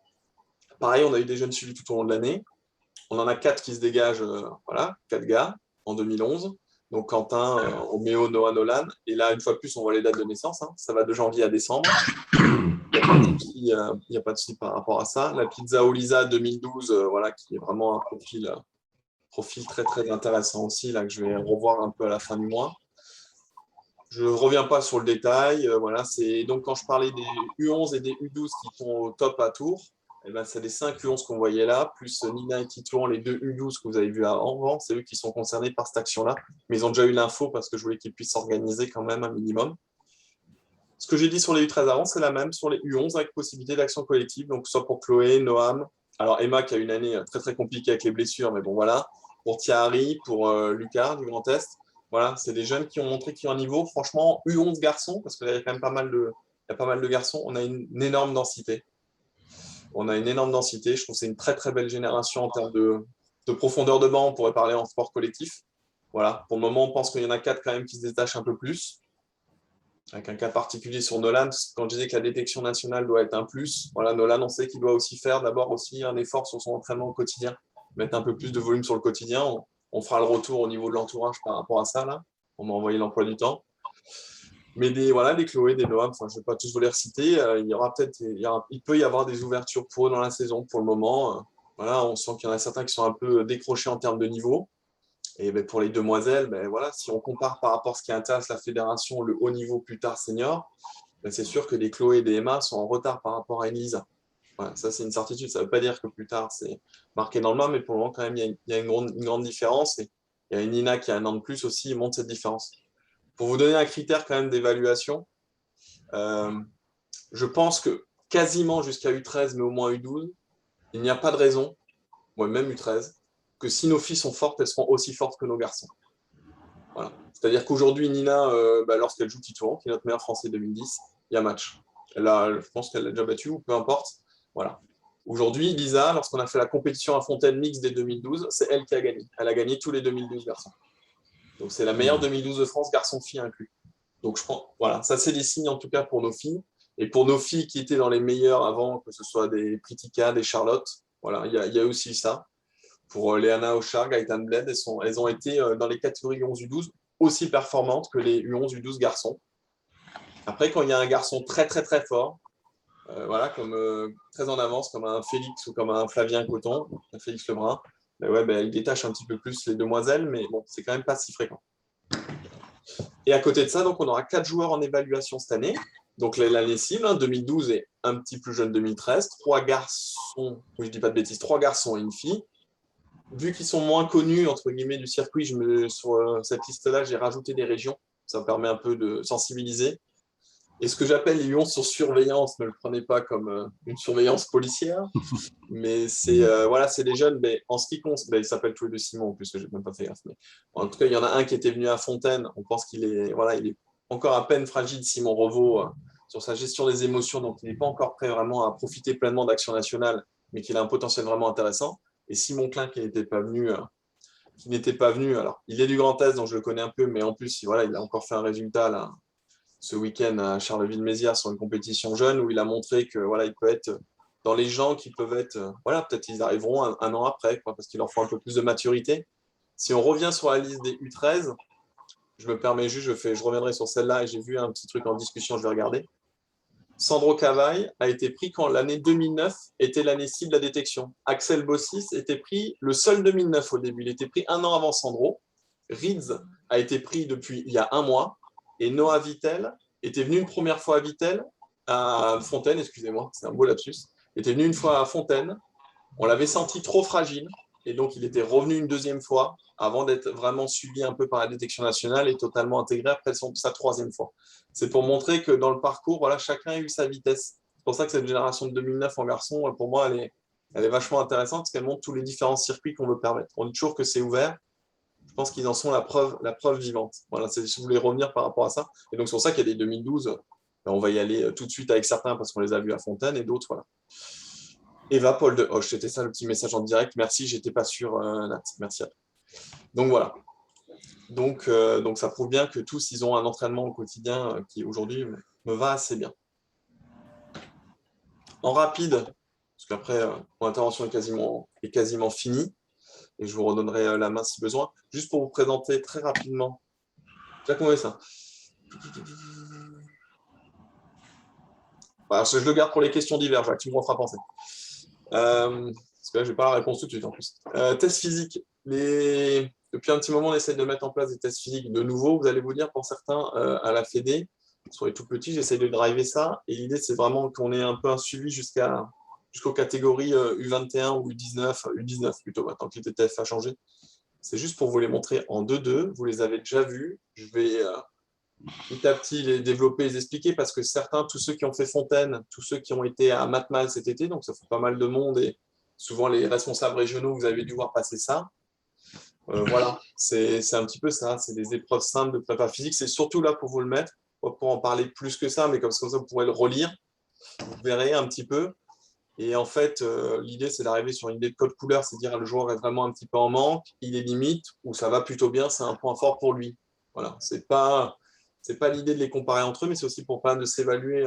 pareil, on a eu des jeunes suivis tout au long de l'année. On en a 4 qui se dégagent, voilà, 4 gars en 2011. Donc, Quentin, Roméo, Noah, Nolan. Et là, une fois de plus, on voit les dates de naissance. Hein. Ça va de janvier à décembre. Il n'y a pas de souci par rapport à ça. La Pizza Olisa 2012, voilà, qui est vraiment un profil très, très intéressant aussi, là, que je vais revoir un peu à la fin du mois. Je ne reviens pas sur le détail. Voilà, donc, quand je parlais des U11 et des U12 qui sont au top à Tours, eh ben, c'est les 5 U11 qu'on voyait là, plus Nina et Titouan, les 2 U12 que vous avez vus avant. C'est eux qui sont concernés par cette action-là. Mais ils ont déjà eu l'info parce que je voulais qu'ils puissent s'organiser quand même un minimum. Ce que j'ai dit sur les U13 avant, c'est la même sur les U11 avec possibilité d'action collective. Donc, soit pour Chloé, Noam. Alors, Emma qui a eu une année très, très compliquée avec les blessures, mais bon, voilà. Pour Thierry, pour Lucas du Grand Est. Voilà, c'est des jeunes qui ont montré qu'ils ont un niveau. Franchement, U11 garçons, parce qu'il y a quand même pas mal de garçons, on a une énorme densité. Je trouve que c'est une très, très belle génération en termes de profondeur de banc. On pourrait parler en sport collectif. Voilà, pour le moment, on pense qu'il y en a 4 quand même qui se détachent un peu plus. Avec un cas particulier sur Nolan, quand je disais que la détection nationale doit être un plus, voilà, Nolan, on sait qu'il doit aussi faire d'abord aussi un effort sur son entraînement au quotidien, mettre un peu plus de volume sur le quotidien. On fera le retour au niveau de l'entourage par rapport à ça, là. On m'a envoyé l'emploi du temps. Mais des Chloé, des Noam, je ne vais pas tous vous les reciter. Il peut y avoir des ouvertures pour eux dans la saison pour le moment. Voilà, on sent qu'il y en a certains qui sont un peu décrochés en termes de niveau. Et ben, pour les demoiselles, ben, voilà, si on compare par rapport à ce qui intéresse la fédération, le haut niveau plus tard senior, ben, c'est sûr que des Chloé et des Emma sont en retard par rapport à une Lisa. Voilà, ça, c'est une certitude. Ça ne veut pas dire que plus tard, c'est marqué dans le marbre, mais pour le moment, quand même, il y a une grande différence. Et il y a une Nina qui a un an de plus aussi, montre cette différence. Pour vous donner un critère quand même d'évaluation, je pense que quasiment jusqu'à U13, mais au moins U12, il n'y a pas de raison, même U13, que si nos filles sont fortes, elles seront aussi fortes que nos garçons. Voilà. C'est-à-dire qu'aujourd'hui, Nina, lorsqu'elle joue Titouan, qui est notre meilleure Français 2010, il y a match. Je pense qu'elle l'a déjà battu, ou peu importe. Voilà. Aujourd'hui, Lisa, lorsqu'on a fait la compétition à Fontaine Mix dès 2012, c'est elle qui a gagné. Elle a gagné tous les 2012 garçons. Donc, c'est la meilleure 2012 de France, garçons-filles inclus. Donc, je prends, voilà, ça, c'est des signes en tout cas pour nos filles. Et pour nos filles qui étaient dans les meilleures avant, que ce soit des Pritika, des Charlotte, voilà, il y a aussi ça. Pour Léana Auchard, Gaëtan Bled, elles ont été dans les catégories U11 U12 aussi performantes que les U11 U12 garçons. Après, quand il y a un garçon très très très fort, voilà, comme très en avance, comme un Félix ou comme un Flavien Coton, un Félix Lebrun, il détache un petit peu plus les demoiselles, mais bon, c'est quand même pas si fréquent. Et à côté de ça, donc, on aura 4 joueurs en évaluation cette année. Donc l'année cible, 2012 et un petit plus jeune 2013, 3 garçons, je dis pas de bêtises, 3 garçons et une fille. Vu qu'ils sont moins connus, entre guillemets, du circuit, sur cette liste-là, j'ai rajouté des régions. Ça me permet un peu de sensibiliser. Et ce que j'appelle les U11 sur surveillance, ne le prenez pas comme une surveillance policière, mais c'est des jeunes, mais en ce qui compte, ils s'appellent tous les deux Simon, en plus, que je n'ai même pas fait gaffe. Mais en tout cas, il y en a un qui était venu à Fontaine. On pense qu'il est, il est encore à peine fragile, Simon Revaux, sur sa gestion des émotions, donc il n'est pas encore prêt vraiment à profiter pleinement d'Action nationale, mais qu'il a un potentiel vraiment intéressant. Et Simon Klein qui n'était pas venu, alors il est du Grand Est, donc je le connais un peu, mais en plus, il a encore fait un résultat là, ce week-end à Charleville-Mézières sur une compétition jeune où il a montré que il peut être dans les gens qui peuvent être, peut-être ils arriveront un an après, parce qu'il leur faut un peu plus de maturité. Si on revient sur la liste des U13, je me permets juste, je reviendrai sur celle-là et j'ai vu un petit truc en discussion, je vais regarder. Sandro Cavaille a été pris quand l'année 2009 était l'année cible de la détection. Axel Bossis était pris le seul 2009 au début. Il était pris un an avant Sandro. Rids a été pris depuis il y a un mois. Et Noah Vittel était venu une première fois à Fontaine, excusez-moi, c'est un beau lapsus. Il était venu une fois à Fontaine. On l'avait senti trop fragile. Et donc, il était revenu une deuxième fois avant d'être vraiment suivi un peu par la détection nationale et totalement intégré après sa troisième fois. C'est pour montrer que dans le parcours, chacun a eu sa vitesse. C'est pour ça que cette génération de 2009 en garçon, pour moi, Elle est vachement intéressante parce qu'elle montre tous les différents circuits qu'on veut permettre. On dit toujours que c'est ouvert. Je pense qu'ils en sont la preuve vivante. Voilà, je voulais revenir par rapport à ça. Et donc, c'est pour ça qu'il y a des 2012. On va y aller tout de suite avec certains parce qu'on les a vus à Fontaine et d'autres, voilà. Eva, Paul de Hoche, c'était ça le petit message en direct. Merci, j'étais pas sûr, Nat. Merci. Donc, voilà. Donc, ça prouve bien que tous, ils ont un entraînement au quotidien qui, aujourd'hui, me va assez bien. En rapide, parce qu'après, mon intervention est quasiment finie, et je vous redonnerai la main si besoin. Juste pour vous présenter très rapidement. Jacques Mauvessin. Voilà, je le garde pour les questions diverses, Jacques, tu me referas penser. Parce que là, je n'ai pas la réponse tout de suite en plus. Tests physiques. Depuis un petit moment, on essaie de mettre en place des tests physiques de nouveau. Vous allez vous dire, pour certains, à la Fédé, sur les tout petits, j'essaie de driver ça. Et l'idée, c'est vraiment qu'on ait un peu un suivi jusqu'aux catégories U21 ou U19 plutôt, maintenant que le TTF a changé. C'est juste pour vous les montrer en 2-2. Vous les avez déjà vus. Je vais petit à petit les développer, les expliquer, parce que certains, tous ceux qui ont fait Fontaine, tous ceux qui ont été à Matmal cet été, donc ça fait pas mal de monde, et souvent les responsables régionaux, vous avez dû voir passer ça. Voilà, c'est un petit peu ça, c'est des épreuves simples de prépa physique. C'est surtout là pour vous le mettre, pas pour en parler plus que ça, mais comme ça, vous pourrez le relire, vous verrez un petit peu. Et en fait, l'idée, c'est d'arriver sur une idée de code couleur, c'est-à-dire le joueur est vraiment un petit peu en manque, il est limite, ou ça va plutôt bien, c'est un point fort pour lui. Voilà, c'est pas l'idée de les comparer entre eux, mais c'est aussi pour permettre de s'évaluer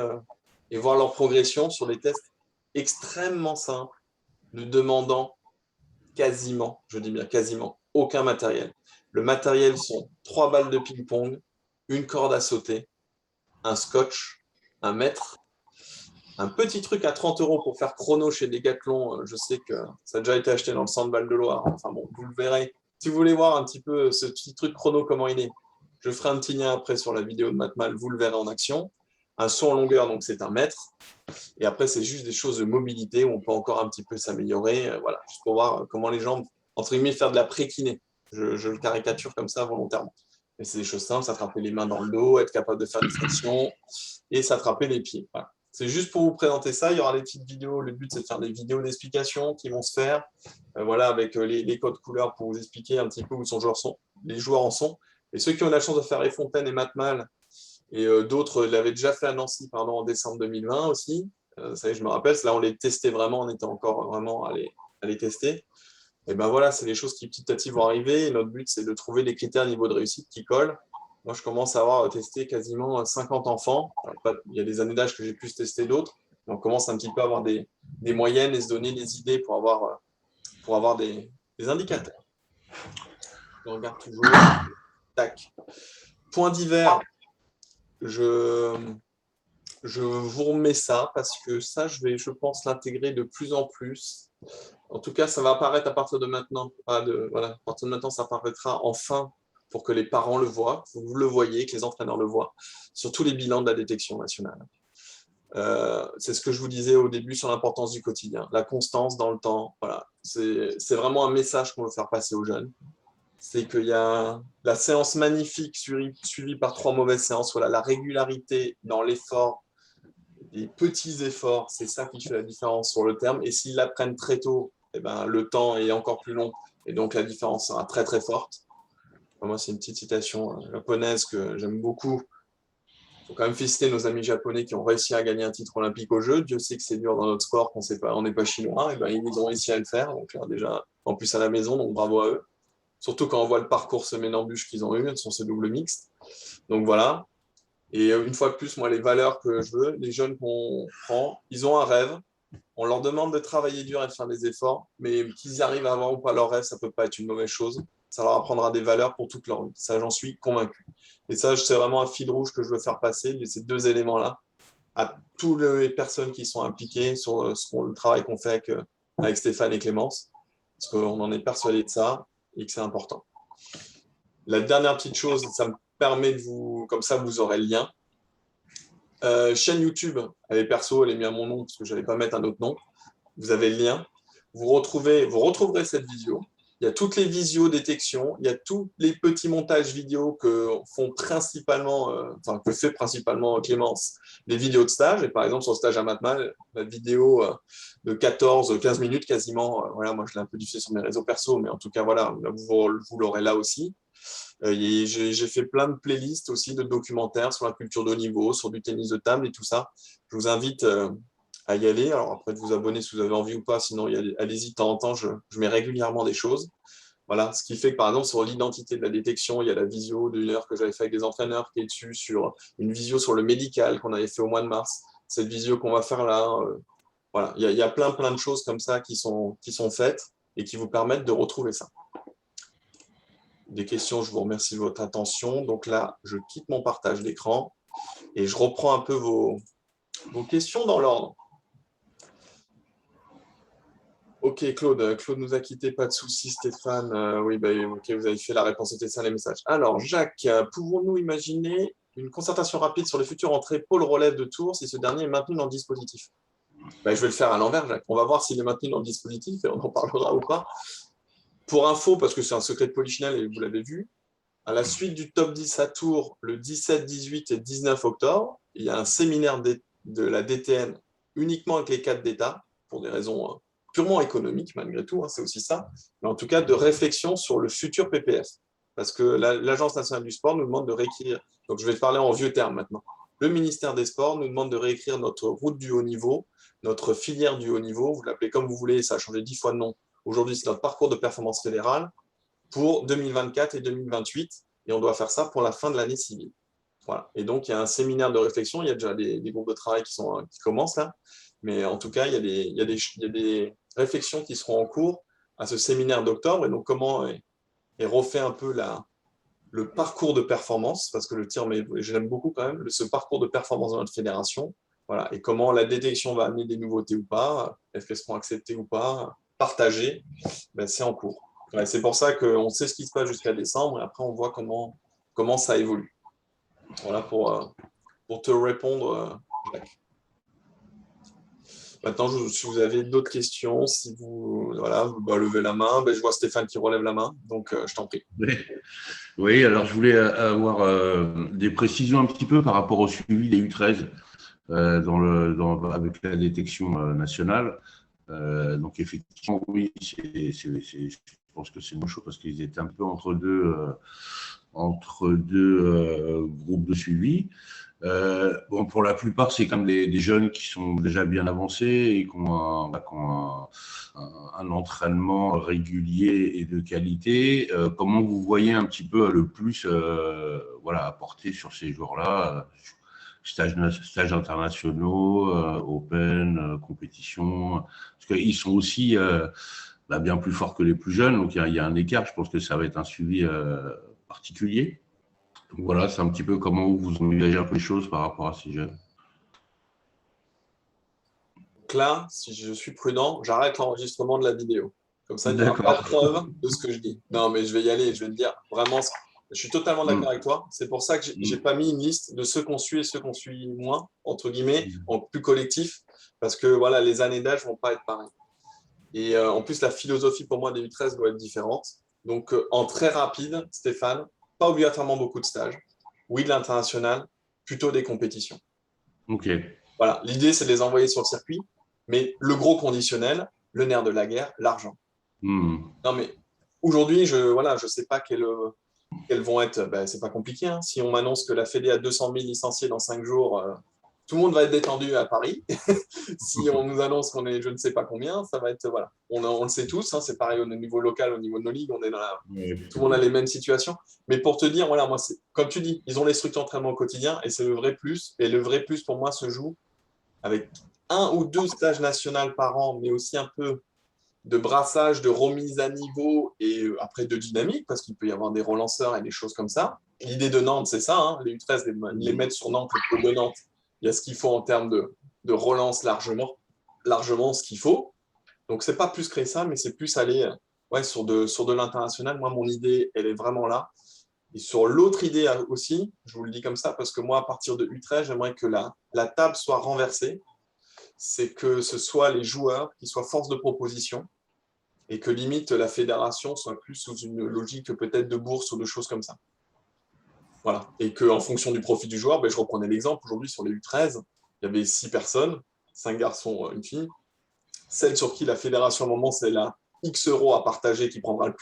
et voir leur progression sur des tests extrêmement simples, ne demandant quasiment, je dis bien quasiment, aucun matériel. Le matériel sont 3 balles de ping-pong, une corde à sauter, un scotch, un mètre, un petit truc à 30 € pour faire chrono chez Decathlon. Je sais que ça a déjà été acheté dans le centre Val de Loire. Enfin bon, vous le verrez. Si vous voulez voir un petit peu ce petit truc chrono, comment il est, je ferai un petit lien après sur la vidéo de Matmal, vous le verrez en action. Un saut en longueur, donc c'est 1 mètre. Et après, c'est juste des choses de mobilité où on peut encore un petit peu s'améliorer. Voilà, juste pour voir comment les jambes, entre guillemets, faire de la pré-kiné. Je le caricature comme ça volontairement. Mais c'est des choses simples, s'attraper les mains dans le dos, être capable de faire des flexions et s'attraper les pieds. Voilà. C'est juste pour vous présenter ça. Il y aura des petites vidéos. Le but, c'est de faire des vidéos d'explication qui vont se faire voilà, avec les codes couleurs pour vous expliquer un petit peu où les joueurs en sont. Et ceux qui ont la chance de faire les Fontaine et Matmal, et d'autres l'avaient déjà fait à Nancy en décembre 2020 aussi. Ça y est, je me rappelle, là on les testait vraiment, on était encore vraiment à les tester. Et ben voilà, c'est les choses qui petit à petit vont arriver. Et notre but, c'est de trouver des critères niveau de réussite qui collent. Moi, je commence à avoir testé quasiment 50 enfants. Alors, il y a des années d'âge que j'ai pu tester d'autres. On commence un petit peu à avoir des moyennes et se donner des idées pour avoir des indicateurs. Je regarde toujours. Tac. Point divers. Je vous remets ça parce que ça, je pense, l'intégrer de plus en plus. En tout cas, ça va apparaître à partir de maintenant. Voilà, à partir de maintenant, ça apparaîtra enfin pour que les parents le voient, que vous le voyez, que les entraîneurs le voient, sur tous les bilans de la détection nationale. C'est ce que je vous disais au début sur l'importance du quotidien, la constance dans le temps. Voilà. C'est vraiment un message qu'on veut faire passer aux jeunes. C'est qu'il y a la séance magnifique suivie par 3 mauvaises séances. Voilà, la régularité dans l'effort, les petits efforts, c'est ça qui fait la différence sur le terme. Et s'ils l'apprennent très tôt, eh ben, le temps est encore plus long. Et donc, la différence sera très, très forte. Moi, c'est une petite citation japonaise que j'aime beaucoup. Il faut quand même féliciter nos amis japonais qui ont réussi à gagner un titre olympique aux Jeux. Dieu sait que c'est dur dans notre sport, on n'est pas chinois. Et ben, ils ont réussi à le faire. Donc, déjà, en plus à la maison, donc bravo à eux. Surtout quand on voit le parcours semé d'embûches qu'ils ont eu, sur ce double mixte. Donc voilà. Et une fois de plus, moi, les valeurs que je veux, les jeunes qu'on prend, ils ont un rêve. On leur demande de travailler dur et de faire des efforts, mais qu'ils y arrivent à avoir ou pas leur rêve, ça ne peut pas être une mauvaise chose. Ça leur apprendra des valeurs pour toute leur vie. Ça, j'en suis convaincu. Et ça, c'est vraiment un fil rouge que je veux faire passer, ces 2 éléments-là, à toutes les personnes qui sont impliquées sur le travail qu'on fait avec Stéphane et Clémence, parce qu'on en est persuadé de ça et que c'est important. La dernière petite chose, ça me permet de vous, comme ça vous aurez le lien. Chaîne YouTube, elle est perso, elle est mise à mon nom parce que je n'allais pas mettre un autre nom. Vous avez le lien. Vous retrouverez cette vidéo. il y a toutes les visio-détections, il y a tous les petits montages vidéo que fait principalement Clémence, les vidéos de stage. Et par exemple, sur le stage à Matmal, la vidéo de 14-15 minutes quasiment, voilà, moi je l'ai un peu diffusée sur mes réseaux perso, mais en tout cas, voilà, là, vous l'aurez là aussi. J'ai fait plein de playlists aussi de documentaires sur la culture de haut niveau, sur du tennis de table et tout ça. Je vous invite à y aller. Alors après, de vous abonner si vous avez envie ou pas, sinon allez-y de temps en temps, je mets régulièrement des choses. Voilà, ce qui fait que par exemple sur l'identité de la détection, il y a la visio d'une heure que j'avais fait avec des entraîneurs qui est dessus, sur une visio sur le médical qu'on avait fait au mois de mars, cette visio qu'on va faire là. Voilà, il y a plein de choses comme ça qui sont faites et qui vous permettent de retrouver ça. Des questions, je vous remercie de votre attention. Donc là, je quitte mon partage d'écran et je reprends un peu vos questions dans l'ordre. Ok, Claude nous a quitté, pas de souci. Stéphane, oui, ok, vous avez fait la réponse, c'était ça les messages. Alors, Jacques, pouvons-nous imaginer une concertation rapide sur les futures entrées pôle relève de Tours si ce dernier est maintenu dans le dispositif? Je vais le faire à l'envers, Jacques. On va voir s'il est maintenu dans le dispositif et on en parlera ou pas. Pour info, parce que c'est un secret de Polichinelle et vous l'avez vu, à la suite du top 10 à Tours, le 17, 18 et 19 octobre, il y a un séminaire de la DTN uniquement avec les cadres d'État, pour des raisons purement économiques malgré tout, c'est aussi ça, mais en tout cas de réflexion sur le futur PPF. Parce que l'Agence nationale du sport nous demande de réécrire, donc je vais parler en vieux termes maintenant, le ministère des Sports nous demande de réécrire notre route du haut niveau, notre filière du haut niveau, vous l'appelez comme vous voulez, ça a changé 10 fois de nom. Aujourd'hui, c'est notre parcours de performance fédérale pour 2024 et 2028, et on doit faire ça pour la fin de l'année civile. Voilà. Et donc, il y a un séminaire de réflexion, il y a déjà des groupes de travail qui commencent là, mais en tout cas, il y a des réflexions qui seront en cours à ce séminaire d'octobre, et donc comment est refait un peu le parcours de performance, parce que le terme, je l'aime beaucoup quand même, ce parcours de performance de notre fédération, voilà, et comment la détection va amener des nouveautés ou pas, est-ce qu'elles seront acceptées ou pas, partagées, c'est en cours. Ouais, c'est pour ça qu'on sait ce qui se passe jusqu'à décembre, et après on voit comment ça évolue. Voilà pour te répondre, Jacques. Maintenant, si vous avez d'autres questions, si vous levez la main, je vois Stéphane qui relève la main, donc je t'en prie. Oui, alors je voulais avoir des précisions un petit peu par rapport au suivi des U13 avec la détection nationale. Donc effectivement, oui, je pense que c'est une chose parce qu'ils étaient un peu entre deux groupes de suivi. Pour la plupart, c'est comme des jeunes qui sont déjà bien avancés et qui ont un entraînement régulier et de qualité. Comment vous voyez un petit peu le plus apporter sur ces jours-là, stages internationaux, open, compétition, parce qu'ils sont aussi bien plus forts que les plus jeunes, donc il y a un écart. Je pense que ça va être un suivi particulier. Donc voilà, c'est un petit peu comment vous envisagez un peu les choses par rapport à ces jeunes. Donc là, si je suis prudent, j'arrête l'enregistrement de la vidéo. Comme ça, il n'y aura pas de D'accord. preuve de ce que je dis. Non, mais je vais y aller, je vais te dire vraiment, je suis totalement d'accord avec toi. C'est pour ça que j'ai pas mis une liste de ceux qu'on suit et ceux qu'on suit moins, entre guillemets, en plus collectif, parce que voilà, les années d'âge vont pas être pareilles. Et en plus, la philosophie pour moi des U13 doit être différente. Donc, en très rapide, Stéphane, pas obligatoirement beaucoup de stages. Oui, de l'international, plutôt des compétitions. Ok. Voilà, l'idée, c'est de les envoyer sur le circuit, mais le gros conditionnel, le nerf de la guerre, l'argent. Non, mais aujourd'hui, je sais pas quelles vont être. C'est pas compliqué. Hein. Si on m'annonce que la Fédé a 200 000 licenciés dans 5 jours, tout le monde va être détendu à Paris. Si on nous annonce qu'on est je ne sais pas combien, ça va être. Voilà. On le sait tous, hein, c'est pareil au niveau local, au niveau de nos ligues, on est tout le monde a les mêmes situations. Mais pour te dire, voilà, moi, comme tu dis, ils ont les structures d'entraînement au quotidien et c'est le vrai plus. Et le vrai plus pour moi se joue avec 1 ou 2 stages nationaux par an, mais aussi un peu de brassage, de remise à niveau et après de dynamique, parce qu'il peut y avoir des relanceurs et des choses comme ça. L'idée de Nantes, c'est ça, hein, les U13, les mettre sur Nantes, le pôle de Nantes, il y a ce qu'il faut en termes de relance largement ce qu'il faut. Donc, c'est pas plus créer ça, mais c'est plus aller sur de l'international. Moi, mon idée, elle est vraiment là. Et sur l'autre idée aussi, je vous le dis comme ça, parce que moi, à partir de U13, j'aimerais que la table soit renversée. C'est que ce soit les joueurs qui soient force de proposition et que limite la fédération soit plus sous une logique peut-être de bourse ou de choses comme ça. Voilà. Et qu'en fonction du profit du joueur, je reprenais l'exemple, aujourd'hui sur les U13, il y avait 6 personnes, 5 garçons, une fille. Celle sur qui la fédération, à un moment, c'est la X euros à partager qui prendra la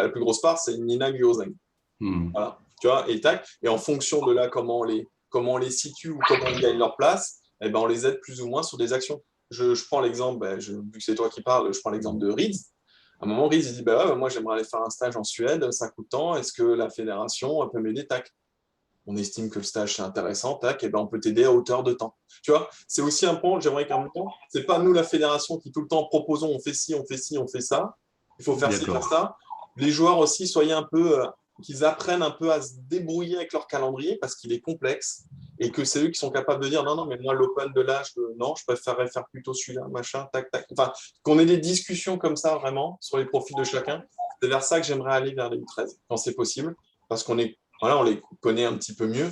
plus grosse part, c'est Nina Gyozeng. Voilà. Tu vois, et tac. Et en fonction de là, comment on les situe ou comment ils gagnent leur place, on les aide plus ou moins sur des actions. Je prends l'exemple, vu que c'est toi qui parles, je prends l'exemple de Riz. À un moment, Riz, il dit moi, j'aimerais aller faire un stage en Suède, ça coûte tant, est-ce que la fédération peut m'aider, tac. On estime que le stage c'est intéressant, tac, on peut t'aider à hauteur de temps. Tu vois, c'est aussi un point, j'aimerais qu'en même temps, c'est pas nous la fédération qui tout le temps proposons on fait ci, on fait ci, on fait ça. Il faut faire ci, faire ça. Les joueurs aussi, soyez un peu, qu'ils apprennent un peu à se débrouiller avec leur calendrier parce qu'il est complexe et que c'est eux qui sont capables de dire non, mais moi l'open de là, non, je préférerais faire plutôt celui-là, machin, tac, tac. Enfin, qu'on ait des discussions comme ça vraiment sur les profils de chacun. C'est vers ça que j'aimerais aller vers les U13 quand c'est possible parce qu'on les connaît un petit peu mieux.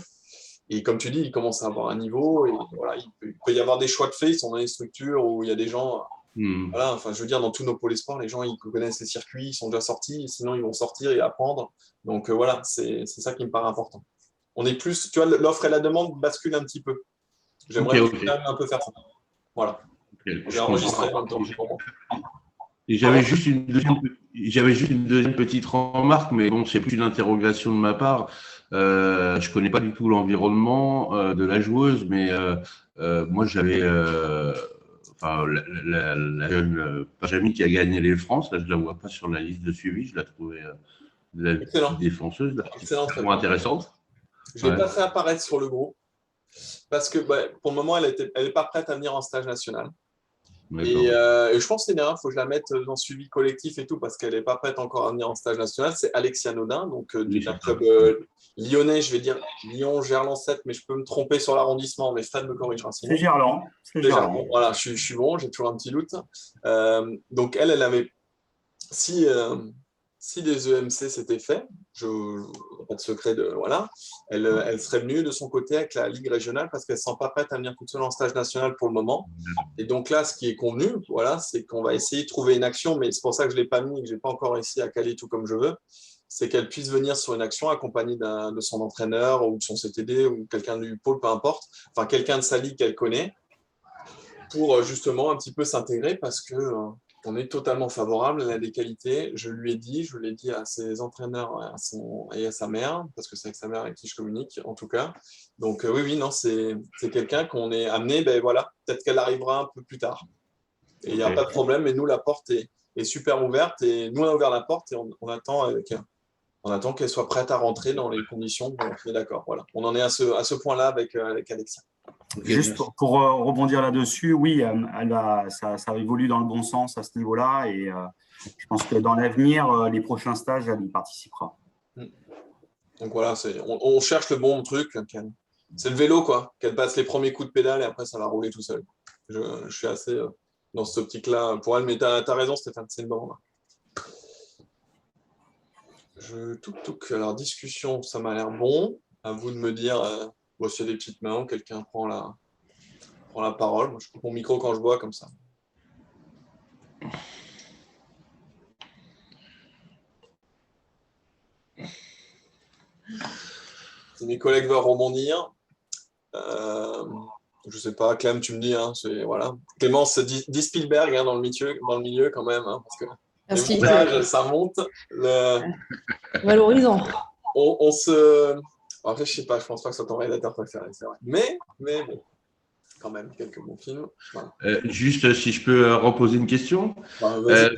Et comme tu dis, ils commencent à avoir un niveau. Et voilà, il peut y avoir des choix de fait. Ils sont dans des structures où il y a des gens. Voilà, enfin, je veux dire, dans tous nos pôles sport, les gens, ils connaissent les circuits, ils sont déjà sortis. Et sinon, ils vont sortir et apprendre. Donc voilà, c'est ça qui me paraît important. On est plus, tu vois, l'offre et la demande basculent un petit peu. J'aimerais quand même un peu faire ça. Voilà. J'ai enregistré en même temps. J'avais juste une deuxième petite remarque, mais bon, c'est plus une interrogation de ma part. Je connais pas du tout l'environnement de la joueuse, mais moi j'avais, la jeune Benjamin qui a gagné les France, là je la vois pas sur la liste de suivi, je la trouvais la petite défenseuse, très intéressante. Je l'ai pas fait apparaître sur le groupe parce que pour le moment elle est pas prête à venir en stage national. Et je pense que c'est une erreur, il faut que je la mette dans le suivi collectif et tout, parce qu'elle n'est pas prête encore à venir en stage national. C'est Alexia Nodin, donc d'un club lyonnais, je vais dire Lyon, Gerland 7, mais je peux me tromper sur l'arrondissement, mais Fred me corrigera. C'est Gerland. Voilà, je suis bon, j'ai toujours un petit doute. Donc elle avait, si des EMC s'étaient faits, pas de secret voilà, elle serait venue de son côté avec la Ligue régionale parce qu'elle ne se sent pas prête à venir toute seule en stage national pour le moment. Et donc là, ce qui est convenu, voilà, c'est qu'on va essayer de trouver une action, mais c'est pour ça que je ne l'ai pas mis et que je n'ai pas encore réussi à caler tout comme je veux, c'est qu'elle puisse venir sur une action accompagnée de son entraîneur ou de son CTD ou quelqu'un du pôle, peu importe, enfin quelqu'un de sa ligue qu'elle connaît, pour justement un petit peu s'intégrer parce que on est totalement favorable, elle a des qualités. Je l'ai dit à ses entraîneurs et à sa mère, parce que c'est avec sa mère avec qui je communique, en tout cas. Donc oui, non, c'est quelqu'un qu'on est amené, voilà, peut-être qu'elle arrivera un peu plus tard. Et il n'y a pas de problème, mais nous, la porte est super ouverte, et nous, on a ouvert la porte, et on attend qu'elle soit prête à rentrer dans les conditions dont on est d'accord. Voilà. On en est à ce point-là avec Alexia. Juste pour rebondir là-dessus, oui, ça évolue dans le bon sens à ce niveau-là et je pense que dans l'avenir, les prochains stages, elle y participera. Donc voilà, on cherche le bon truc. C'est le vélo, quoi. Qu'elle passe les premiers coups de pédale et après, ça va rouler tout seul. Je suis assez dans cette optique-là pour elle, mais tu as raison, Stéphane, c'est bon. Alors, discussion, ça m'a l'air bon. À vous de me dire s'il y a des petites mains, quelqu'un prend la parole. Moi, je coupe mon micro quand je bois, comme ça. Si mes collègues veulent rebondir, je sais pas, Clem, tu me dis, voilà. Clémence dit Spielberg dans le milieu quand même, parce que merci. Les montages, ça monte. Valorisant. On se... Après, je sais pas, je pense pas que ce soit ton réalisateur préféré, c'est vrai. Mais bon, quand même, quelques bons films. Voilà. Juste, si je peux reposer une question. Vas-y.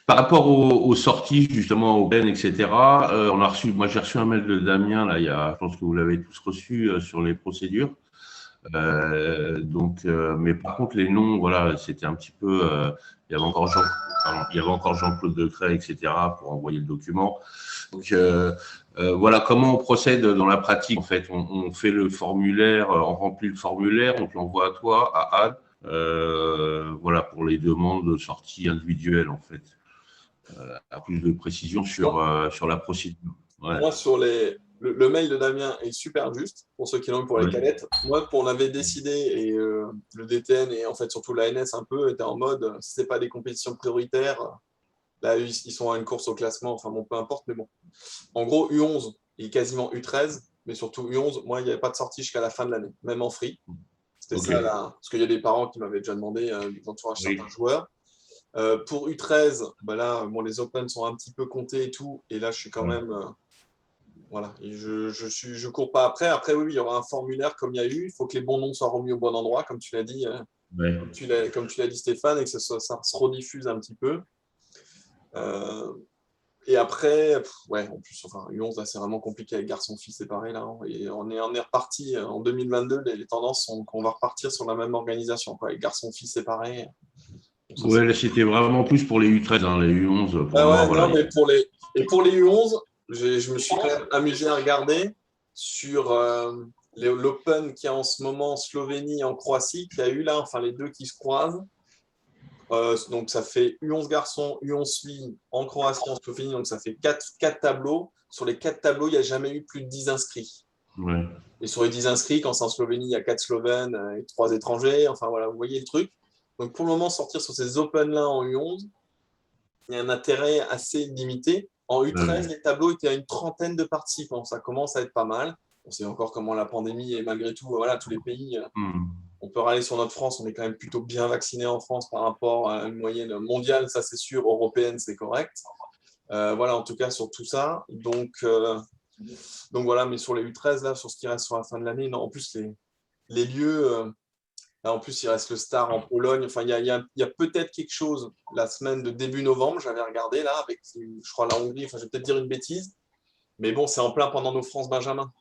Par rapport aux sorties, justement, au Ben, etc., moi, j'ai reçu un mail de Damien, là, je pense que vous l'avez tous reçu, sur les procédures. Mais par contre, les noms, voilà, c'était un petit peu. Il y avait encore Jean-Claude Decret, etc., pour envoyer le document. Donc, voilà comment on procède dans la pratique. En fait, on fait le formulaire, on remplit le formulaire, on te l'envoie à toi, à Anne, voilà, pour les demandes de sortie individuelle, en fait. À plus de précision sur la procédure. Ouais. Moi, le mail de Damien est super juste pour ceux qui l'ont eu pour les cadettes. Moi, on avait décidé, et le DTN et en fait surtout l'ANS un peu, était en mode, si ce n'est pas des compétitions prioritaires, là, ils sont à une course au classement, enfin bon, peu importe, mais bon. En gros, U11 et quasiment U13, mais surtout U11, moi, il n'y avait pas de sortie jusqu'à la fin de l'année, même en free. C'était ça, là, parce qu'il y a des parents qui m'avaient déjà demandé d'entourage certains joueurs. Pour U13, bah là, bon, les Open sont un petit peu comptés et tout, et là, je suis quand même... voilà, et je cours pas après. Après, oui, il y aura un formulaire comme il y a eu. Il faut que les bons noms soient remis au bon endroit, comme tu l'as dit, comme tu l'as dit, Stéphane, et que ça se rediffuse un petit peu. Et après, ouais, en plus, enfin, U11, là, c'est vraiment compliqué avec garçon-fille séparés, là. Hein, et on est reparti en 2022. Les tendances sont qu'on va repartir sur la même organisation, quoi, avec garçon-fille séparés. Ouais, là, c'était vraiment plus pour les U13, hein, les U11. Pour moi, Ouais, voilà. non, mais pour les U11, je me suis quand même amusé à regarder sur l'Open qu'il y a en ce moment en Slovénie et en Croatie, qu'il y a eu là, enfin les deux qui se croisent. Donc ça fait U11 garçons, U11 filles en Croatie, en Slovénie, donc ça fait 4 tableaux. Sur les 4 tableaux, il n'y a jamais eu plus de 10 inscrits. Ouais. Et sur les 10 inscrits, quand c'est en Slovénie, il y a 4 Slovènes et 3 étrangers. Enfin voilà, vous voyez le truc. Donc pour le moment, sortir sur ces Open-là en U11, il y a un intérêt assez limité. En U13, les tableaux étaient à une trentaine de participants. Ça commence à être pas mal. On sait encore comment la pandémie et malgré tout, voilà, tous les pays, on peut râler sur notre France. On est quand même plutôt bien vacciné en France par rapport à une moyenne mondiale, ça c'est sûr. Européenne, c'est correct. Voilà, en tout cas sur tout ça. Donc voilà, mais sur les U13, là, sur ce qui reste sur la fin de l'année, non, en plus, les lieux. Là, en plus, il reste le Star en Pologne. Enfin, il y a peut-être quelque chose la semaine de début novembre. J'avais regardé là, avec, je crois, la Hongrie. Enfin, je vais peut-être dire une bêtise. Mais bon, c'est en plein pendant nos France Benjamin.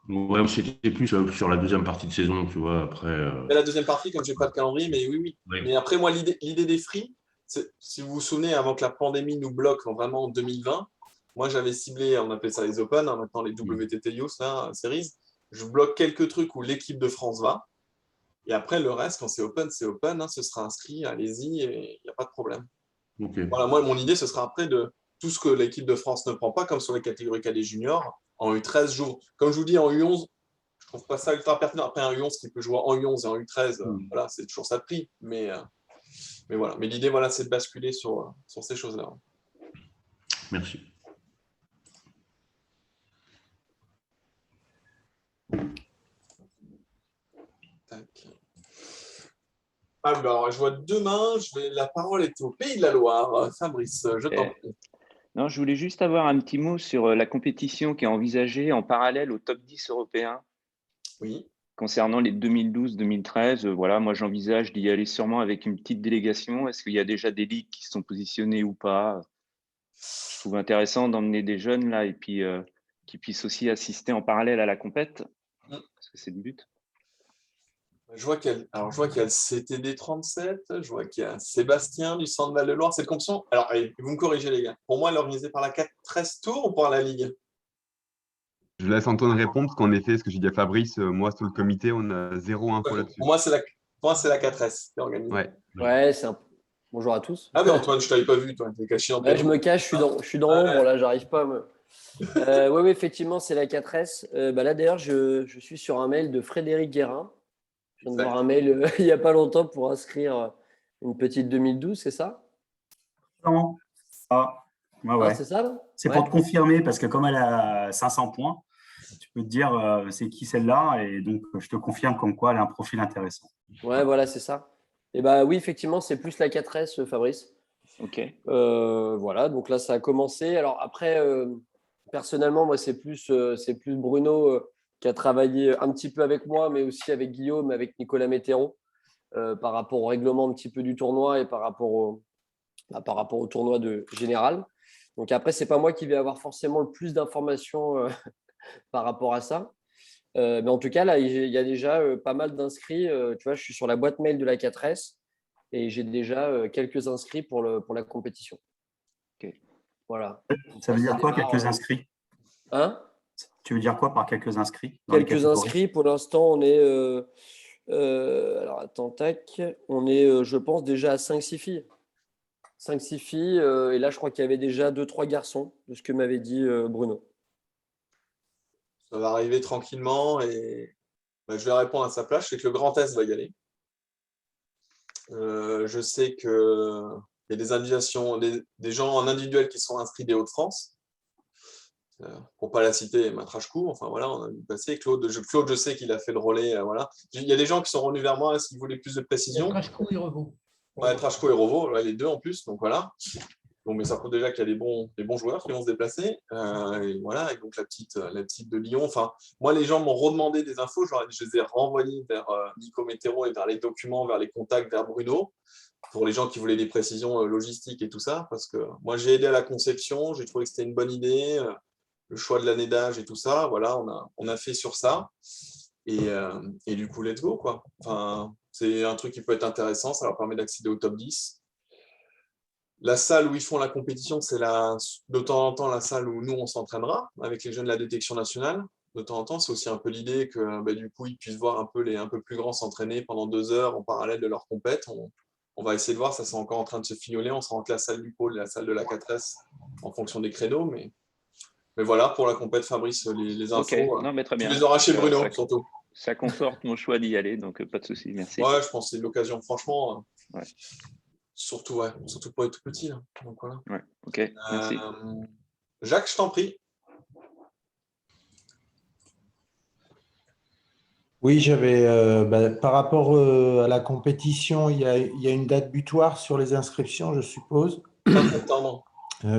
Ouais, c'était plus sur la deuxième partie de saison, tu vois. Après. Et la deuxième partie, comme je n'ai pas de calendrier, mais oui, oui. Oui. Mais après, moi, l'idée des free, si vous vous souvenez, avant que la pandémie nous bloque vraiment en 2020, moi, j'avais ciblé, on appelait ça les Open, hein, maintenant les WTT Youth, là, Series. Je bloque quelques trucs où l'équipe de France va. Et après, le reste, quand c'est open, hein, ce sera inscrit, allez-y, et il n'y a pas de problème. Okay. Voilà, moi, mon idée, ce sera après de tout ce que l'équipe de France ne prend pas, comme sur les catégories cadet juniors, en U13 jours. Comme je vous dis, en U11, je ne trouve pas ça ultra pertinent. Après, un U11 qui peut jouer en U11 et en U13, voilà, c'est toujours ça de prix. Mais voilà. Mais l'idée, voilà, c'est de basculer sur ces choses-là. Merci. Tac. Alors, je vois demain, la parole est au Pays de la Loire. Fabrice, je t'en prie. Non, je voulais juste avoir un petit mot sur la compétition qui est envisagée en parallèle au top 10 européen. Oui. Concernant les 2012-2013, voilà, moi j'envisage d'y aller sûrement avec une petite délégation. Est-ce qu'il y a déjà des ligues qui sont positionnées ou pas? Je trouve intéressant d'emmener des jeunes là et puis qui puissent aussi assister en parallèle à la compète, parce que c'est le but. Je vois qu'il y a le CTD 37, je vois qu'il y a Sébastien du Centre Val-de-Loire. Cette compétition, alors allez, vous me corrigez les gars. Pour moi, elle est organisée par la 4-13 Tours ou par la Ligue? Je laisse Antoine répondre, parce qu'en effet, ce que j'ai dit à Fabrice, moi, sur le comité, on a zéro info là-dessus. Pour moi, c'est la 4S qui est organisée. Ouais, bonjour à tous. Ah, mais Antoine, je ne t'avais pas vu, toi. Tu es caché en Ouais, je me cache, je suis dans l'ombre, là, j'arrive pas à me. Oui, effectivement, c'est la 4S. Là, d'ailleurs, je suis sur un mail de Frédéric Guérin. Je viens de voir un mail il n'y a pas longtemps pour inscrire une petite 2012, c'est ça? Non. Ouais. C'est ça, là? C'est pour te confirmer, parce que comme elle a 500 points, tu peux te dire c'est qui celle-là, et donc je te confirme comme quoi elle a un profil intéressant. Ouais, voilà, c'est ça. Et oui, effectivement, c'est plus la 4S, Fabrice. Ok. Voilà, donc là, ça a commencé. Alors après, personnellement, moi, c'est plus Bruno qui a travaillé un petit peu avec moi, mais aussi avec Guillaume, avec Nicolas Météron, par rapport au règlement un petit peu du tournoi et par rapport au tournoi général. Donc après, c'est pas moi qui vais avoir forcément le plus d'informations par rapport à ça. Mais en tout cas, là, il y a déjà pas mal d'inscrits. Tu vois, je suis sur la boîte mail de la 4S et j'ai déjà quelques inscrits pour la compétition. Ok. Voilà. Ça veut dire quoi, quelques inscrits? Hein? Tu veux dire quoi par quelques inscrits? Quelques inscrits. Pour l'instant, on est… alors, attends, tac. On est, je pense, déjà à 5-6 filles. 5-6 filles. Et là, je crois qu'il y avait déjà 2-3 garçons, de ce que m'avait dit Bruno. Ça va arriver tranquillement et je vais répondre à sa place. Je sais que le Grand Est va y aller. Je sais qu'il y a des invitations, des gens en individuel qui sont inscrits des Hauts-de-France. Pour ne pas la citer, Matrachkou, enfin voilà, on a vu passer. Claude, je sais qu'il a fait le relais. Voilà. Il y a des gens qui sont revenus vers moi s'ils voulaient plus de précision. Trashco et Revo. Ouais, Trashco et Rovo, les deux en plus, donc voilà. Donc, mais ça prouve déjà qu'il y a des bons joueurs qui vont se déplacer. Et voilà, et donc la petite de Lyon. Enfin, moi, les gens m'ont redemandé des infos, je les ai renvoyés vers Nico Météro et vers les documents, vers les contacts, vers Bruno, pour les gens qui voulaient des précisions logistiques et tout ça, parce que moi, j'ai aidé à la conception, j'ai trouvé que c'était une bonne idée, le choix de l'année d'âge et tout ça, voilà, on a fait sur ça. Et du coup, let's go, quoi. Enfin, c'est un truc qui peut être intéressant, ça leur permet d'accéder au top 10. La salle où ils font la compétition, c'est de temps en temps la salle où nous, on s'entraînera avec les jeunes de la détection nationale. De temps en temps, c'est aussi un peu l'idée que du coup, ils puissent voir un peu les un peu plus grands s'entraîner pendant 2 heures en parallèle de leur compète. On va essayer de voir, ça c'est encore en train de se fignoler. On sera entre la salle du pôle et la salle de la 4S en fonction des créneaux. Mais voilà, pour la compète, Fabrice, les infos. Ok, non, mais très Tu bien. les auras chez Bruno, Ça, surtout. ça conforte mon choix d'y aller, donc pas de souci, merci. Ouais, je pense que c'est l'occasion, franchement. Ouais. Surtout pour les tout petits. Là. Donc, voilà. Ouais, ok, merci. Jacques, je t'en prie. Oui, j'avais par rapport à la compétition, il y a une date butoir sur les inscriptions, je suppose, Fin septembre.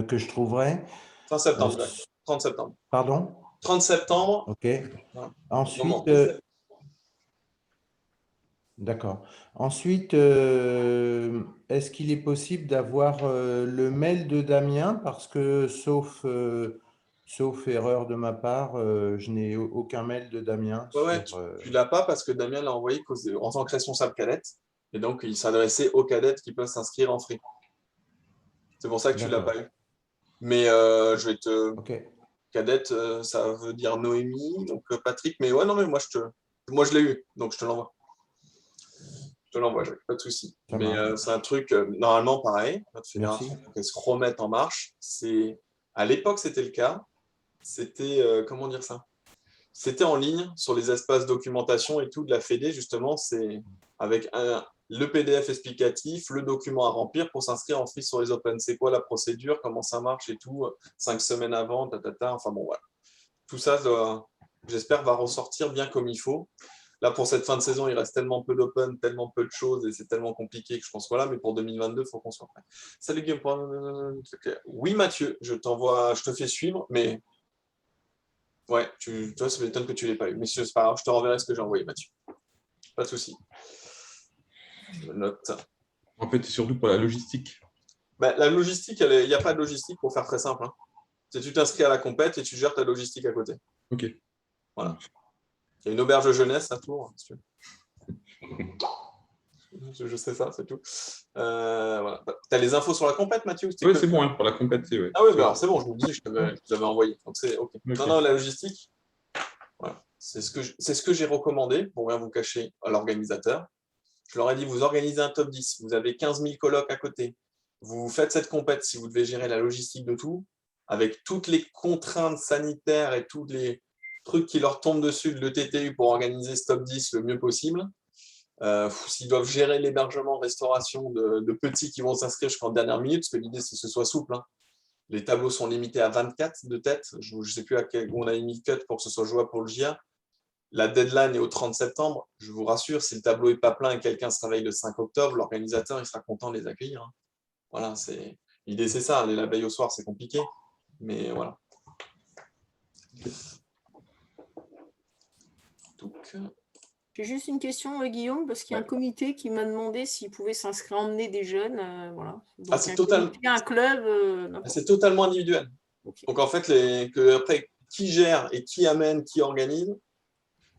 que je trouverai. Fin septembre, Jacques. 30 septembre. Pardon? 30 septembre. Ok. Voilà. Ensuite, d'accord. Ensuite, est-ce qu'il est possible d'avoir le mail de Damien? Parce que, sauf erreur de ma part, je n'ai aucun mail de Damien. Ouais, tu ne l'as pas parce que Damien l'a envoyé en tant que responsable cadette. Et donc, il s'adressait aux cadettes qui peuvent s'inscrire en free. C'est pour ça que tu ne l'as pas eu. Mais je vais te. Ok. Cadette, ça veut dire Noémie, donc Patrick. Mais ouais, non, mais moi, je l'ai eu, donc je te l'envoie. Je te l'envoie, pas de souci. Ça Mais marche. c'est un truc, normalement, pareil, notre fédération, Merci. pour qu'elle se remette en marche. À l'époque, c'était le cas. C'était, comment dire ça? C'était en ligne sur les espaces documentation et tout de la Fédé, justement. C'est avec le PDF explicatif, le document à remplir pour s'inscrire en free sur les Open. C'est quoi la procédure, comment ça marche et tout, 5 semaines avant, enfin bon, voilà. Tout ça, j'espère, va ressortir bien comme il faut. Là, pour cette fin de saison, il reste tellement peu d'open, tellement peu de choses et c'est tellement compliqué que je pense, voilà, mais pour 2022, il faut qu'on soit prêt. Salut Guillaume. Oui, Mathieu, je te fais suivre, mais ouais, toi, ça m'étonne que tu ne l'aies pas eu. Mais c'est pas grave, je te renverrai ce que j'ai envoyé, Mathieu. Pas de souci. Je note. En fait, c'est surtout pour la logistique. La logistique, il n'y a pas de logistique pour faire très simple. Hein. Tu t'inscris à la compète et tu gères ta logistique à côté. Ok. Voilà. Il y a une auberge de jeunesse à Tours. Si tu veux. Je sais ça, c'est tout. Voilà. Tu as les infos sur la compète, Mathieu? Oui, c'est bon, hein, pour la compète. Ouais. Ah oui, alors c'est bon, je me dis, je t'avais envoyé. Donc c'est OK. Non, la logistique, voilà. C'est ce que j'ai recommandé, pour rien vous cacher, à l'organisateur. Je leur ai dit, vous organisez un top 10, vous avez 15 000 colocs à côté, vous faites cette compète si vous devez gérer la logistique de tout, avec toutes les contraintes sanitaires et tous les trucs qui leur tombent dessus de l'ETTU pour organiser ce top 10 le mieux possible. S'ils doivent gérer l'hébergement, restauration de petits qui vont s'inscrire jusqu'en dernière minute, parce que l'idée c'est que ce soit souple. Hein. Les tableaux sont limités à 24 de tête. Je ne sais plus où on a mis cut pour que ce soit jouable pour le GIA. La deadline est au 30 septembre. Je vous rassure, si le tableau n'est pas plein et quelqu'un se réveille le 5 octobre, l'organisateur il sera content de les accueillir. Hein. Voilà, l'idée c'est ça. Aller la veille au soir, c'est compliqué. Mais voilà. Donc, j'ai juste une question, Guillaume, parce qu'il y a un comité qui m'a demandé s'il pouvait s'inscrire, emmener des jeunes. Voilà. Donc, un club. C'est totalement individuel. Okay. Donc, en fait, après, qui gère et qui amène, qui organise,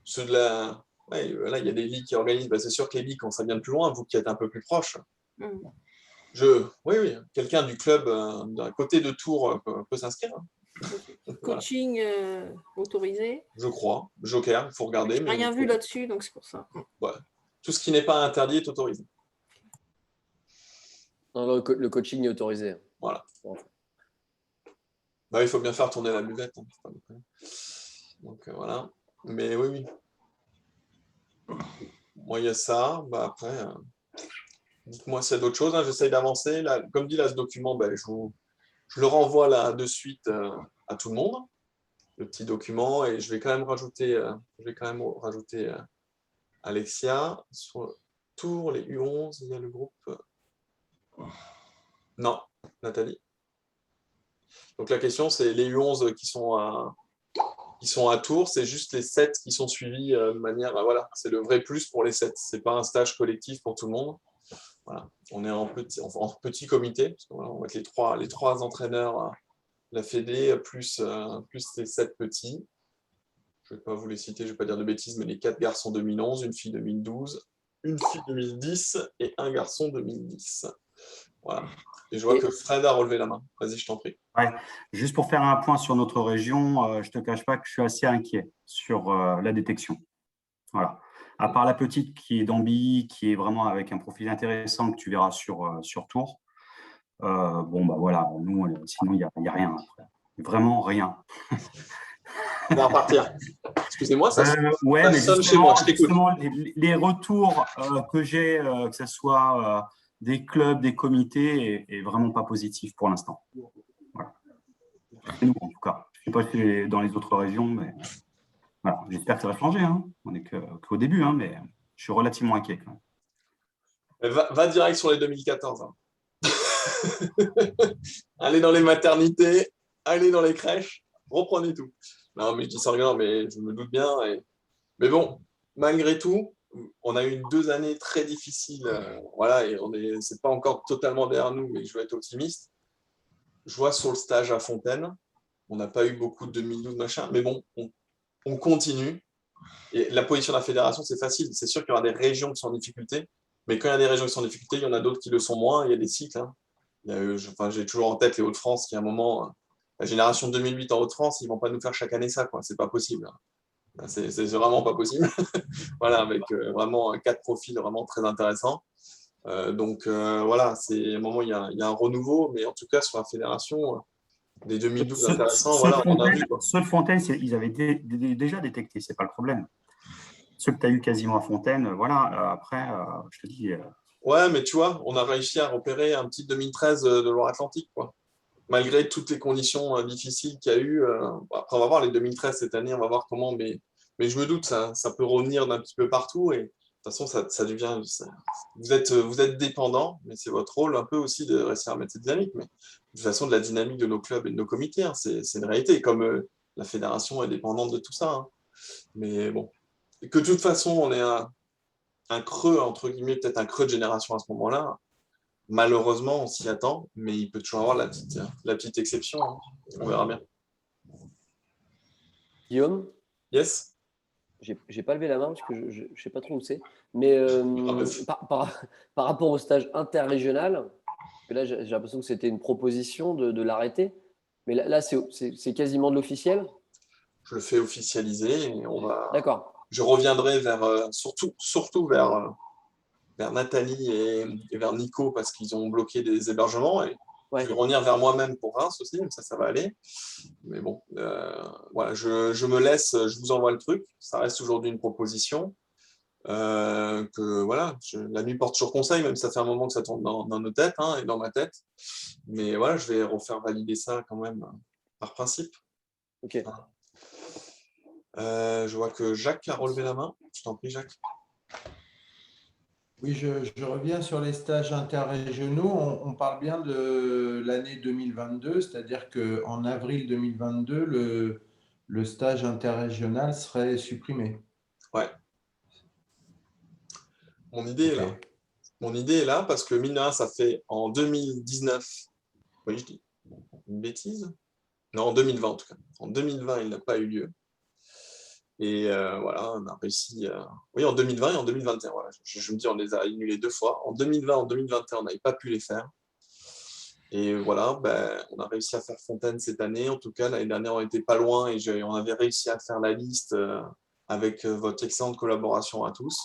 ceux de la. Ouais, là, il y a des ligues qui organisent. C'est sûr que les ligues, quand ça vient de plus loin, vous qui êtes un peu plus proche. Oui, quelqu'un du club d'un côté de Tours peut s'inscrire. Hein. Coaching autorisé? Je crois. Joker, il faut regarder. Je n'ai rien vu là-dessus, donc c'est pour ça. Ouais. Tout ce qui n'est pas interdit est autorisé. Non, le coaching est autorisé. Voilà. Il faut bien faire tourner la buvette. Hein. Donc voilà. Mais oui. Moi, il y a ça. Bah, après, dites-moi s'il y a d'autres choses. Hein. J'essaye d'avancer. Là, comme dit là, ce document, ben, je le renvoie là de suite à tout le monde, le petit document, et je vais quand même rajouter, Alexia. Sur Tours, les U11, il y a le groupe. Non, Nathalie. Donc la question, c'est les U11 qui sont à Tours, c'est juste les 7 qui sont suivis de manière. Voilà, c'est le vrai plus pour les 7. Ce n'est pas un stage collectif pour tout le monde. Voilà. On est en petit comité, parce qu'on va être les trois entraîneurs, la Fédé, plus les 7 petits. Je ne vais pas vous les citer, je ne vais pas dire de bêtises, mais les 4 garçons 2011, une fille 2012, une fille 2010 et un garçon 2010. Voilà. Et je vois que Fred a relevé la main. Vas-y, je t'en prie. Ouais. Juste pour faire un point sur notre région, je ne te cache pas que je suis assez inquiet sur la détection. Voilà. À part la petite qui est d'Ambilly, qui est vraiment avec un profil intéressant que tu verras sur Tours. Bon, bah voilà, nous, sinon, il n'y a rien après. Vraiment rien. On va repartir. Excusez-moi, ça ouais, mais sonne chez moi, je t'écoute. Justement, les retours que j'ai, que ce soit des clubs, des comités, est vraiment pas positif pour l'instant. Voilà. C'est nous, en tout cas. Je ne sais pas si c'est dans les autres régions, mais voilà. J'espère que ça va changer. Hein. On n'est qu'au début, hein, mais je suis relativement inquiet quand même. Va direct sur les 2014. Hein. Allez dans les maternités, allez dans les crèches, reprenez tout. Non, mais je dis ça rien, mais je me doute bien. Mais bon, malgré tout, on a eu 2 années très difficiles. Voilà, et c'est pas encore totalement derrière nous, mais je vais être optimiste. Je vois sur le stage à Fontaine, on n'a pas eu beaucoup de 2012 machin, mais bon, on continue. Et la position de la fédération, c'est facile. C'est sûr qu'il y aura des régions qui sont en difficulté, mais quand il y a des régions qui sont en difficulté, il y en a d'autres qui le sont moins. Il y a des cycles. Hein. J'ai toujours en tête les Hauts-de-France, qui à un moment, la génération 2008 en Hauts-de-France, ils ne vont pas nous faire chaque année ça, quoi. C'est pas possible. C'est vraiment pas possible. Voilà, avec vraiment 4 profils vraiment très intéressants. Donc voilà, c'est un moment, il y a un renouveau, mais en tout cas, sur la fédération, des 2012 intéressants, voilà, on en a vu. Ceux de Fontaine, ils avaient déjà détecté, c'est pas le problème. Ceux que tu as eu quasiment à Fontaine, voilà, après, je te dis. Ouais, mais tu vois, on a réussi à repérer un petit 2013 de Loire-Atlantique, quoi. Malgré toutes les conditions difficiles qu'il y a eu. Après, on va voir les 2013 cette année, on va voir comment, mais je me doute, ça peut revenir d'un petit peu partout. Et de toute façon, ça devient. Vous êtes dépendant, mais c'est votre rôle un peu aussi de réussir à mettre cette dynamique. Mais de toute façon, de la dynamique de nos clubs et de nos comités, hein, c'est une réalité, comme la fédération est dépendante de tout ça. Hein. Mais bon, et que de toute façon, on est un creux, entre guillemets, peut-être un creux de génération à ce moment-là. Malheureusement, on s'y attend, mais il peut toujours avoir la petite exception. Hein. On verra bien. Guillaume? Yes. J'ai pas levé la main parce que je ne sais pas trop où c'est. Mais par rapport au stage interrégional, là j'ai l'impression que c'était une proposition de l'arrêter. Mais là c'est quasiment de l'officiel. Je le fais officialiser et on va. D'accord. Je reviendrai surtout vers Nathalie et vers Nico parce qu'ils ont bloqué des hébergements. Et ouais. Je vais revenir vers moi-même pour Reims aussi, ça va aller. Mais bon, voilà, je me laisse, je vous envoie le truc. Ça reste aujourd'hui une proposition. Que voilà, la nuit porte toujours conseil, même si ça fait un moment que ça tourne dans nos têtes hein, et dans ma tête. Mais voilà, je vais refaire valider ça quand même par principe. Ok. Je vois que Jacques a relevé la main. Je t'en prie, Jacques. Oui, je reviens sur les stages interrégionaux. On parle bien de l'année 2022, c'est-à-dire qu'en avril 2022, le stage interrégional serait supprimé. Ouais. Mon idée est là parce que mine de rien, ça fait en 2019. Oui, je dis une bêtise. Non, en 2020 en tout cas. En 2020, il n'a pas eu lieu. Et voilà, on a réussi. Oui, en 2020 et en 2021. Voilà. Je me dis, on les a annulés 2 fois. En 2020, en 2021, on n'avait pas pu les faire. Et voilà, on a réussi à faire Fontaine cette année. En tout cas, l'année dernière, on n'était pas loin et on avait réussi à faire la liste avec votre excellente collaboration à tous.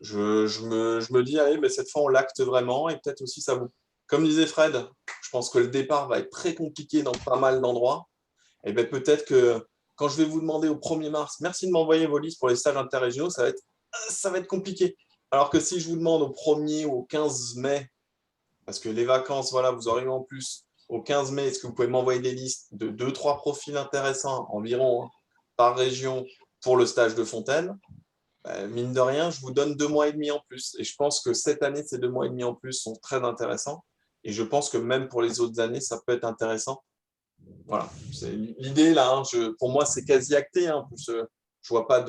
Je me dis, allez, mais cette fois, on l'acte vraiment et peut-être aussi ça vous. Comme disait Fred, je pense que le départ va être très compliqué dans pas mal d'endroits. Et peut-être que quand je vais vous demander au 1er mars, merci de m'envoyer vos listes pour les stages interrégionaux, ça va être compliqué. Alors que si je vous demande au 1er ou au 15 mai, parce que les vacances, voilà, vous aurez eu en plus, au 15 mai, est-ce que vous pouvez m'envoyer des listes de 2-3 profils intéressants environ par région pour le stage de Fontaine? Mine de rien, je vous donne 2 mois et demi en plus. Et je pense que cette année, ces 2 mois et demi en plus sont très intéressants. Et je pense que même pour les autres années, ça peut être intéressant. Voilà, c'est l'idée là. Hein, pour moi, c'est quasi acté. Hein, je ne vois pas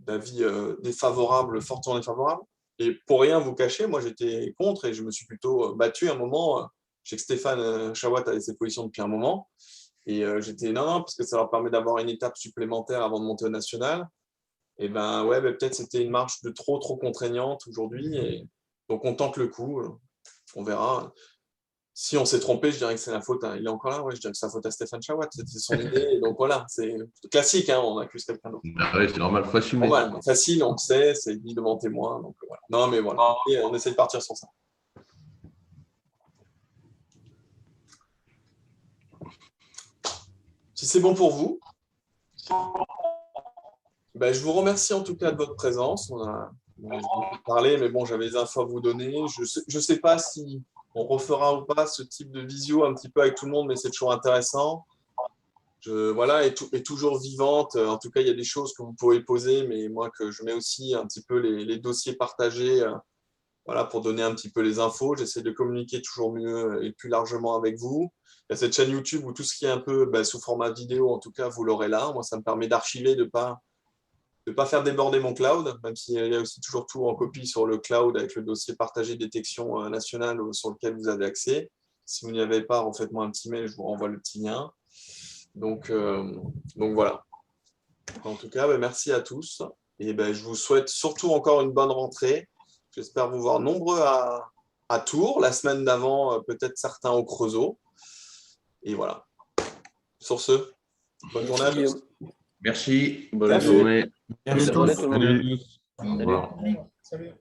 d'avis défavorable, fortement défavorable. Et pour rien vous cacher, moi j'étais contre et je me suis plutôt battu un moment. Je sais que Stéphane Chawat avait ses positions depuis un moment. Et j'étais non, parce que ça leur permet d'avoir une étape supplémentaire avant de monter au national. Et ben ouais, peut-être c'était une marche de trop contraignante aujourd'hui. Et donc on tente le coup, on verra. Si on s'est trompé, je dirais que c'est la faute. Il est encore là, ouais, je dirais que c'est la faute à Stéphane Chawat. C'était son idée. Et donc voilà, c'est classique, hein, on accuse quelqu'un d'autre. Ouais, c'est normal, faut assumer. Normal, facile, on le sait, c'est dit devant témoin. Donc voilà. Non, mais voilà, et on essaie de partir sur ça. Si c'est bon pour vous, ben, je vous remercie en tout cas de votre présence. On a parlé, mais bon, j'avais des infos à vous donner. Je ne sais pas si on refera ou pas ce type de visio un petit peu avec tout le monde, mais c'est toujours intéressant. Voilà, est toujours vivante. En tout cas, il y a des choses que vous pouvez poser, mais moi, que je mets aussi un petit peu les dossiers partagés voilà, pour donner un petit peu les infos. J'essaie de communiquer toujours mieux et plus largement avec vous. Il y a cette chaîne YouTube où tout ce qui est un peu sous format vidéo, en tout cas, vous l'aurez là. Moi, ça me permet d'archiver, de pas faire déborder mon cloud, même s'il y a aussi toujours tout en copie sur le cloud avec le dossier partagé détection nationale sur lequel vous avez accès. Si vous n'y avez pas, refaites-moi un petit mail, je vous renvoie le petit lien. Donc voilà. En tout cas, merci à tous. Et je vous souhaite surtout encore une bonne rentrée. J'espère vous voir nombreux à Tours. La semaine d'avant, peut-être certains au Creusot. Et voilà. Sur ce, bonne journée à tous. Merci. Bonne journée. Merci. Bonne journée tout le monde. Salut. Au revoir. Salut.